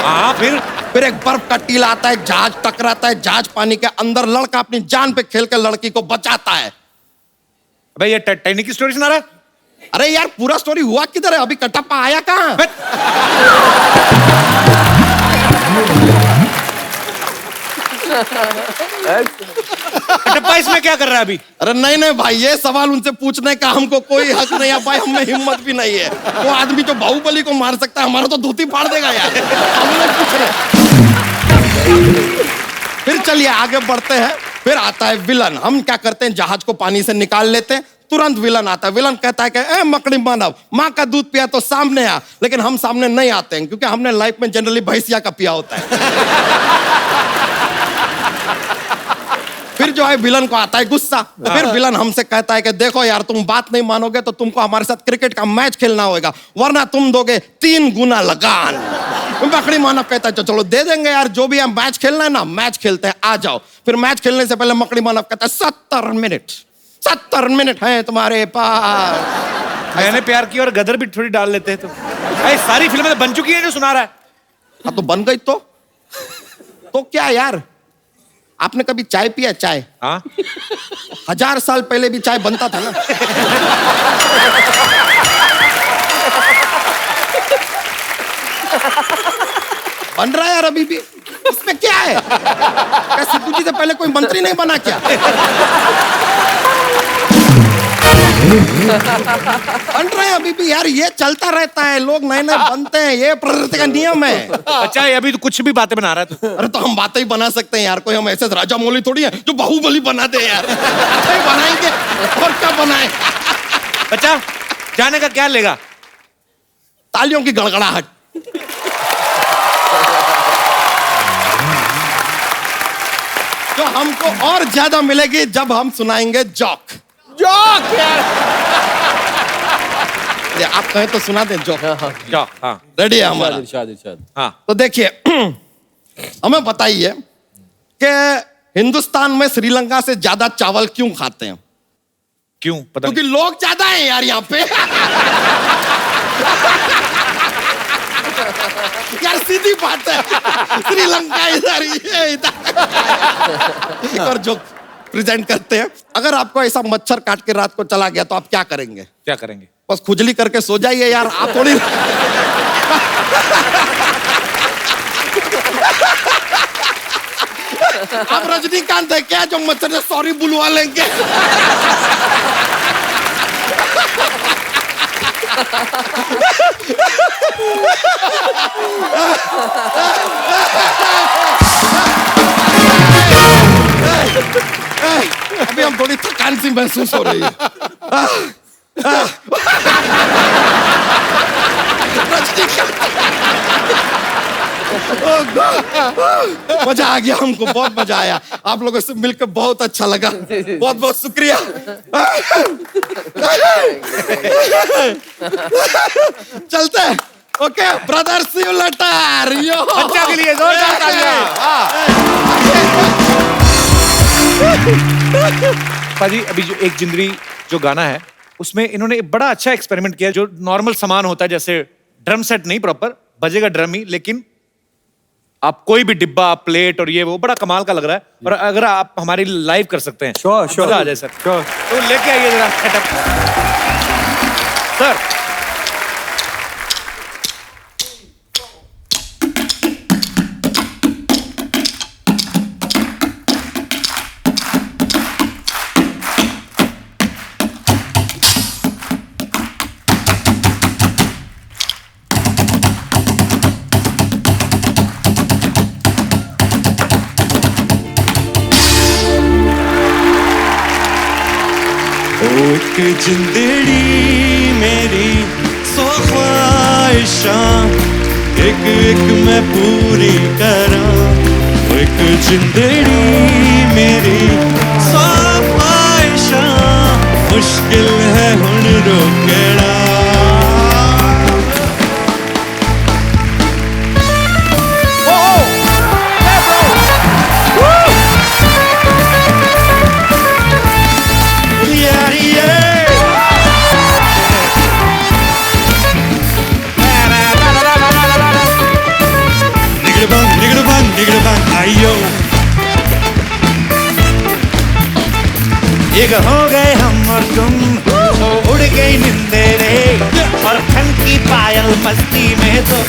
हाँ, फिर एक बर्फ का टीला आता है, जहाज टकराता है, जहाज पानी के अंदर, लड़का अपनी जान पे खेल कर लड़की को बचाता है। भाई ये टाइटैनिक की स्टोरी सुना रहा है? अरे यार पूरा स्टोरी हुआ किधर है, अभी कटप्पा आया कहाँ? कटप्पा इसमें क्या कर रहा है अभी? अरे नहीं भाई, ये सवाल उनसे पूछने का हमको कोई हक नहीं है भाई, हमें हिम्मत भी नहीं है। वो आदमी जो बाहुबली को मार सकता है, हमारा तो धोती फाड़ देगा यार। हमने पूछ रहे। फिर चलिए आगे बढ़ते हैं। फिर आता है विलन। हम क्या करते हैं, जहाज को पानी से निकाल लेते हैं, तुरंत विलन आता है। विलन कहता है कि ए मकड़ी मानव, माँ का दूध पिया तो सामने आ। लेकिन हम सामने नहीं आते हैं, क्योंकि हमने लाइफ में जनरली भैंसिया का पिया होता है। फिर जो है विलन को आता है गुस्सा। फिर विलन हमसे कहता है कि देखो यार, तुम बात नहीं मानोगे तो तुमको हमारे साथ क्रिकेट का मैच खेलना होगा, वरना तुम दोगे 3 गुना लगान। मकड़ी मानव कहता है चलो दे देंगे यार, जो भी है मैच खेलना है ना, मैच खेलते हैं, आ जाओ। फिर मैच खेलने से पहले मकड़ी मानव कहता है 70 मिनट है तुम्हारे पास। मैंने प्यार किया और गदर भी थोड़ी डाल लेते हैं तो। भाई सारी फिल्में तो बन चुकी हैं जो सुना रहा है। हाँ तो बन गई तो क्या यार, आपने कभी चाय पिया? चाय? हाँ। 1000 साल पहले भी चाय बनता था ना। बन रहा है यार अभी भी, इसमें क्या है? क्या सिद्धू जी से पहले कोई मंत्री नहीं बना क्या? बन रहे हैं अभी भी यार, ये चलता रहता है, लोग नए नए बनते हैं, ये प्रकृति का नियम है। अच्छा अभी तो कुछ भी बातें बना रहा है तू। अरे तो हम बातें ही बना सकते हैं यार, कोई हम ऐसे राजा मौली थोड़ी है जो बाहुबली बना दे यार। अच्छा बनाएंगे और क्या बनाए। अच्छा जाने का क्या लेगा? तालियों की गड़गड़ाहट। जो हमको और ज्यादा मिलेगी जब हम सुनाएंगे जोक। जोक यार, आप कहें तो सुना दें जोक। जोक हाँ रेडी है हमारा? इरशाद। हाँ तो देखिए हमें बताइए कि हिंदुस्तान में श्रीलंका से ज्यादा चावल क्यों खाते हैं? क्यों पता क्योंकि लोग ज्यादा हैं यार यहाँ पे। यार सीधी बात है, श्रीलंका इधर, ये इधर। एक और जोक प्रेजेंट करते हैं। अगर आपको ऐसा मच्छर काट के रात को चला गया तो आप क्या करेंगे? क्या करेंगे? बस खुजली करके सो जाइए यार, आप थोड़ी। आप रजनीकांत है क्या जो मच्छर से सॉरी बुलवा लेंगे? अभी हम थोड़ी थकान सी महसूस हो रही है। मजा आ गया, हमको बहुत मजा आया, आप लोगों से मिलकर बहुत अच्छा लगा, बहुत बहुत शुक्रिया। चलते हैं, okay brother, see you later. यो बच्चा के लिए जोरदार तालियां। पाजी अभी जो एक जिंदगी जो गाना है उसमें इन्होंने एक बड़ा अच्छा एक्सपेरिमेंट किया। जो नॉर्मल सामान होता है जैसे ड्रम सेट नहीं प्रॉपर बजेगा ड्रम ही, लेकिन आप कोई भी डिब्बा प्लेट और ये वो बड़ा कमाल का लग रहा है। और अगर आप हमारी लाइव कर सकते हैं श्योर मजा आ जाए सर। तो लेके आइए जरा सेटअप सर। एक जिंदड़ी मेरी सौ ख्वाहिशां, एक एक मैं पूरी करां। एक जिंदड़ी मेरी सौ ख्वाहिशां, मुश्किल है हुण रोकना। एक हो गए हम और तुम, तो उड़ गई निंदे रे, और खन की पायल मस्ती में तो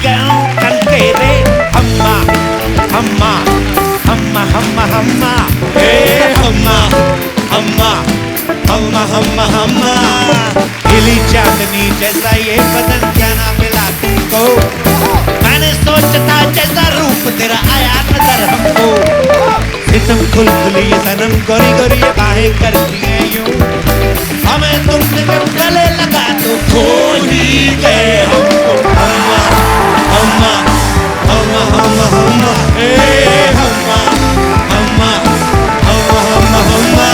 कन के रे। हम्मा हम्मा हम्मा हम्मा हम्मा हे हम्मा हम्मा हम्मा हम्मा हम्मा। हिली चांदनी जैसा ये बदन क्या ना मिला तुमको, मैंने सोचता जैसा रूप तेरा आया नजर हमको। सितम खुल खुली ये सनम गोरी गोरी ये बाहें करती हैं यूं, हमें तुमसे जब गले लगा तो खो ही गए हमको। हम्मा हम्मा हम्मा हम्मा हम्मा ए हम्मा हम्मा हम्मा हम्मा हम्मा।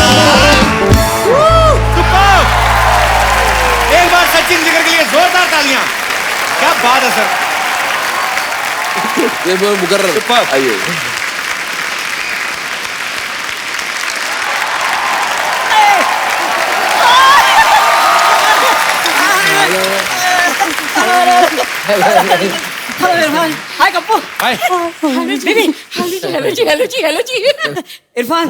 एक बार सचिन जिगर के लिए जोरदार तालियां। क्या बात है सर। ये मुकर्रर आइए। Hello, Irfan. Hi, Kappu. Hi. Hello, baby. Hello, Ji. Hello, Ji. Hello, Ji. Irfan,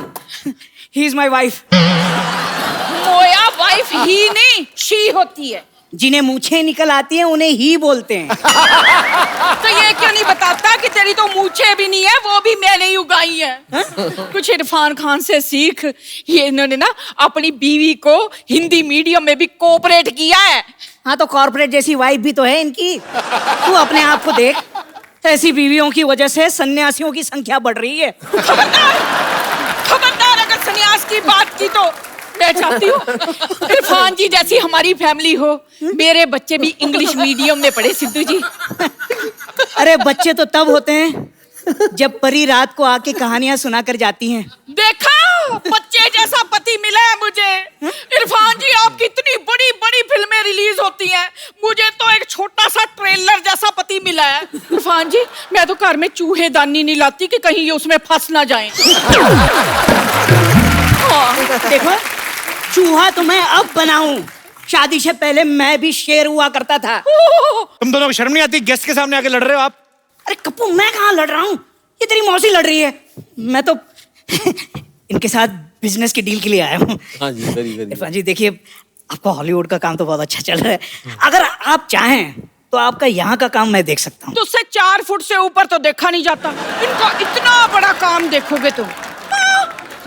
he is my wife. मोया वाइफ ही नहीं शी होती है। जिन्हें मूछें निकल आती हैं उन्हें ही बोलते हैं। तो ये क्यों नहीं बताता कि तेरी तो मूछें भी नहीं है, वो भी मैंने ही उगाई है। कुछ इरफान खान से सीख। ये इन्होंने ना अपनी बीवी को हिंदी मीडियम में भी कोऑपरेट किया है। हाँ तो कॉर्पोरेट जैसी वाइफ भी तो है इनकी। तू अपने आप को देख, ऐसी बीवियों की वजह से सन्यासियों की संख्या बढ़ रही है। खबरदार अगर सन्यास की बात की तो मैं चाहती हूँ इरफान जी जैसी हमारी फैमिली हो। मेरे बच्चे भी इंग्लिश मीडियम में पढ़े सिद्धू जी। अरे बच्चे तो तब होते हैं जब परी रात को आके कहानियां सुनाकर जाती हैं। देखा, बच्चे जैसा पति मिला है मुझे। इरफान जी आपकी इतनी बड़ी बड़ी फिल्में रिलीज होती हैं, मुझे तो एक छोटा सा ट्रेलर जैसा पति मिला है। इरफान जी मैं तो घर में चूहेदानी नहीं लाती कि कहीं ये उसमें फंस ना जाएं। देखो चूहा तो मैं अब बनाऊं, शादी से पहले मैं भी शेर हुआ करता था। तुम दोनों को शर्म नहीं आती? गेस्ट के सामने आके लड़ रहे हो आप। अरे कप्पू मैं कहाँ लड़ रहा हूँ, ये तेरी मौसी लड़ रही है। मैं तो इनके साथ बिजनेस की डील के लिए आया हूँ। हाँ जी, वेरी वेरी। इरफान जी देखिए, आपका हॉलीवुड का काम तो बहुत अच्छा चल रहा है। अगर आप चाहें तो आपका यहाँ का काम मैं देख सकता हूँ। तो उससे 4 फुट से ऊपर तो देखा नहीं जाता। इनका इतना बड़ा काम देखोगे तो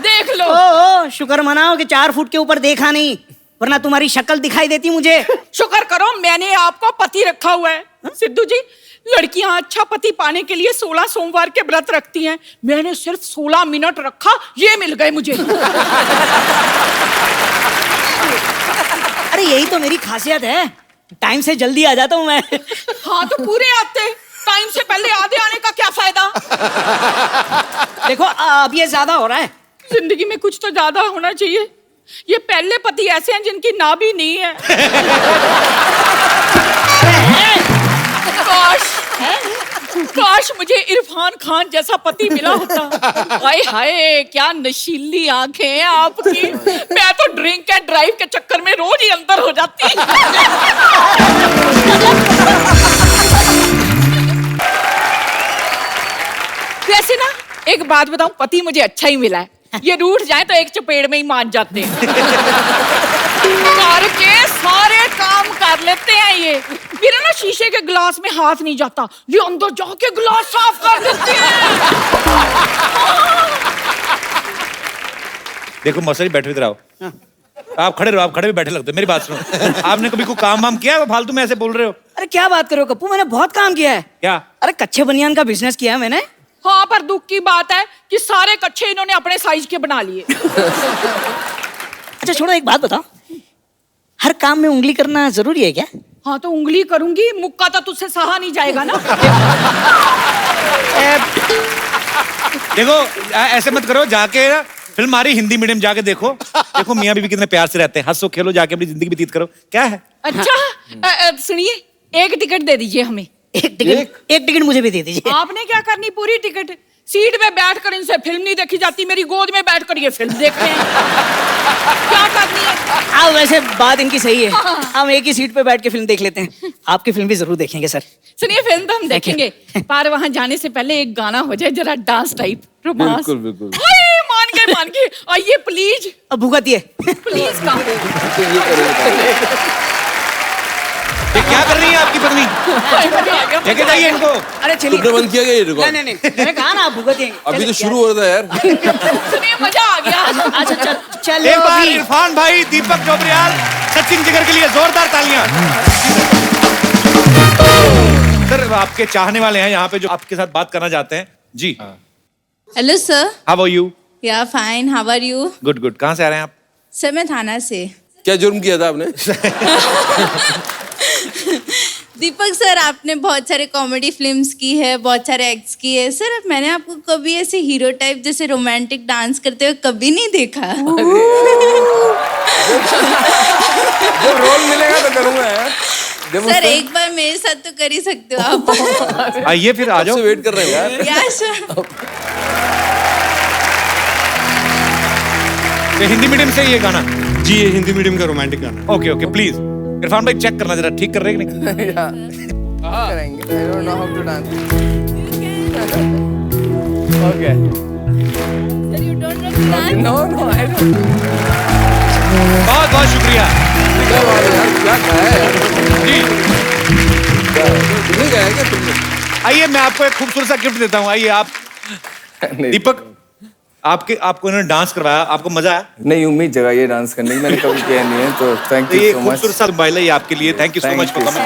देख लो। ओ, शुक्र मनाओ कि 4 फुट के ऊपर देखा नहीं, वरना तुम्हारी शक्ल दिखाई देती मुझे। शुक्र करो मैंने आपको पति रखा हुआ है। सिद्धू जी लड़कियां अच्छा पति पाने के लिए 16 सोमवार के व्रत रखती हैं, मैंने सिर्फ 16 मिनट रखा, ये मिल गए मुझे। अरे यही तो मेरी खासियत है, टाइम से जल्दी आ जाता हूँ मैं। हाँ तो पूरे आते, टाइम से पहले आधे आने का क्या फायदा। देखो अब ये ज्यादा हो रहा है। जिंदगी में कुछ तो ज्यादा होना चाहिए। ये पहले पति ऐसे हैं जिनकी नाभि नहीं है। काश मुझे इरफान खान जैसा पति मिला होता। हाय हाय क्या नशीली आंखें हैं आपकी। मैं तो ड्रिंक एंड ड्राइव के चक्कर में रोज ही अंदर हो जाती। वैसे ना एक बात बताऊं, पति मुझे अच्छा ही मिला है। ये रूठ जाए तो एक चपेट में ही मान जाते हैं। घर के सारे काम कर लेते हैं ये। मेरा ना शीशे के गिलास में हाथ नहीं जाता, ये अंदर जाके गिलास साफ कर देते हैं। देखो मौसा जी बैठे इधर आओ। आप खड़े रहो, आप खड़े भी बैठे लगते हो। मेरी बात सुनो, आपने कभी कोई काम वाम किया है? फालतू में ऐसे बोल रहे हो। अरे क्या बात कर रहे हो कप्पू, मैंने बहुत काम किया है। क्या? अरे कच्चे बनियान का बिजनेस किया है मैंने। हाँ पर दुख की बात है कि सारे कच्चे इन्होंने अपने साइज के बना लिए। अच्छा छोड़ो, एक बात बताओ, हर काम में उंगली करना जरूरी है क्या? हाँ तो उंगली करूंगी, मुक्का तो तुझसे सहा नहीं जाएगा ना। देखो ऐसे मत करो, जाके ना फिल्म आ रही हिंदी मीडियम जाके देखो। देखो मियाँ बीवी कितने प्यार से रहते हैं, हंसो खेलो, जाके अपनी जिंदगी व्यतीत करो। क्या है? अच्छा सुनिए, एक टिकट दे दीजिए हमें। एक टिकट मुझे भी दे दीजिए। आपने क्या करनी, पूरी टिकट। सीट पे बैठकर इनसे फिल्म नहीं देखी जाती, मेरी गोद में बैठकर ये फिल्म देख रहे हैं। क्या करनी है? हाँ वैसे बात इनकी सही है, हम एक ही सीट पे बैठ के फिल्म देख लेते हैं। आपकी फिल्म भी जरूर देखेंगे सर। सुनिए फिल्म तो हम देखेंगे, पर वहाँ जाने से पहले एक गाना हो जाए, जरा डांस टाइप, रोमांस। बिल्कुल बिल्कुल। मान गए आइए प्लीज। अब भुगतिए प्लीज काम। ये क्या कर रही है आपकी पत्नी? लेके जाइए इनको। अरे चलिए। तुमने बंद किया क्या ये रिकॉर्ड? नहीं मैंने कहा ना आप भुगतिए। अभी तो शुरू हो रहा था यार। सुनिए मजा आ गया। अच्छा चलो। एक बार इरफान भाई, दीपक चोपड़ियाल, सचिन जिगर के लिए जोरदार तालियां। सर आपके चाहने वाले हैं यहाँ पे जो आपके साथ बात करना चाहते हैं जी। Hello sir. How are you? Yeah fine, how are you? Good good. कहाँ से आ रहे हैं आप? सर मैं थाना से। क्या जुर्म किया था आपने? दीपक सर आपने बहुत सारे कॉमेडी फिल्म्स की है, बहुत सारे एक्ट्स किए है सर, मैंने आपको कभी ऐसे हीरो टाइप जैसे रोमांटिक डांस करते हुए कभी नहीं देखा। जब रोल मिलेगा तो करूंगा यार। सर एक बार मेरे साथ तो कर ही सकते हो आप। आइए फिर आ जाओ। वेट कर रहे हैं यार। या सर। ये हिंदी मीडियम से ये गाना? जी ये हिंदी मीडियम का रोमांटिक गाना। ओके ओके प्लीज इरफान भाई चेक करना जरा, ठीक कर रहे हैं कि नहीं? करेंगे। I don't know how to dance. Okay. Sir you don't know to dance? No, I don't. बहुत बहुत शुक्रिया। क्या बात है यार, क्या है? तुमने गाया क्या तुमने? आइए मैं आपको एक खूबसूरत सा गिफ्ट देता हूँ। आइए आप दीपक, आपको इन्होंने डांस करवाया, आपको मजा आया? नहीं, उम्मीद जगाइए डांस करने की, मैंने कभी किया नहीं है, तो थैंक तो यू ये सो मच। खूबसूरत सा मोबाइल है ये आपके लिए। Thank you so much for coming.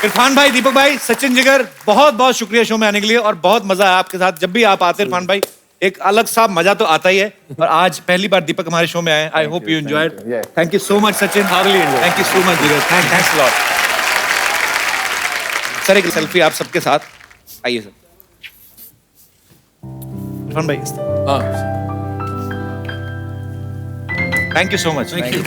Irfan भाई, दीपक भाई, सचिन जिगर, बहुत बहुत शुक्रिया शो में आने के लिए और बहुत मजा आया आपके साथ। जब भी आप आते हैं इरफान भाई, एक अलग सा मजा तो आता ही है। और आज पहली बार दीपक हमारे शो में आए। I hope you enjoyed. Thank you so much Sachin. Thank you so much Jigar. Thanks lot. Sir एक सेल्फी आप सबके साथ। आइए सर। इरफान भाई, thank you so much. Thank you.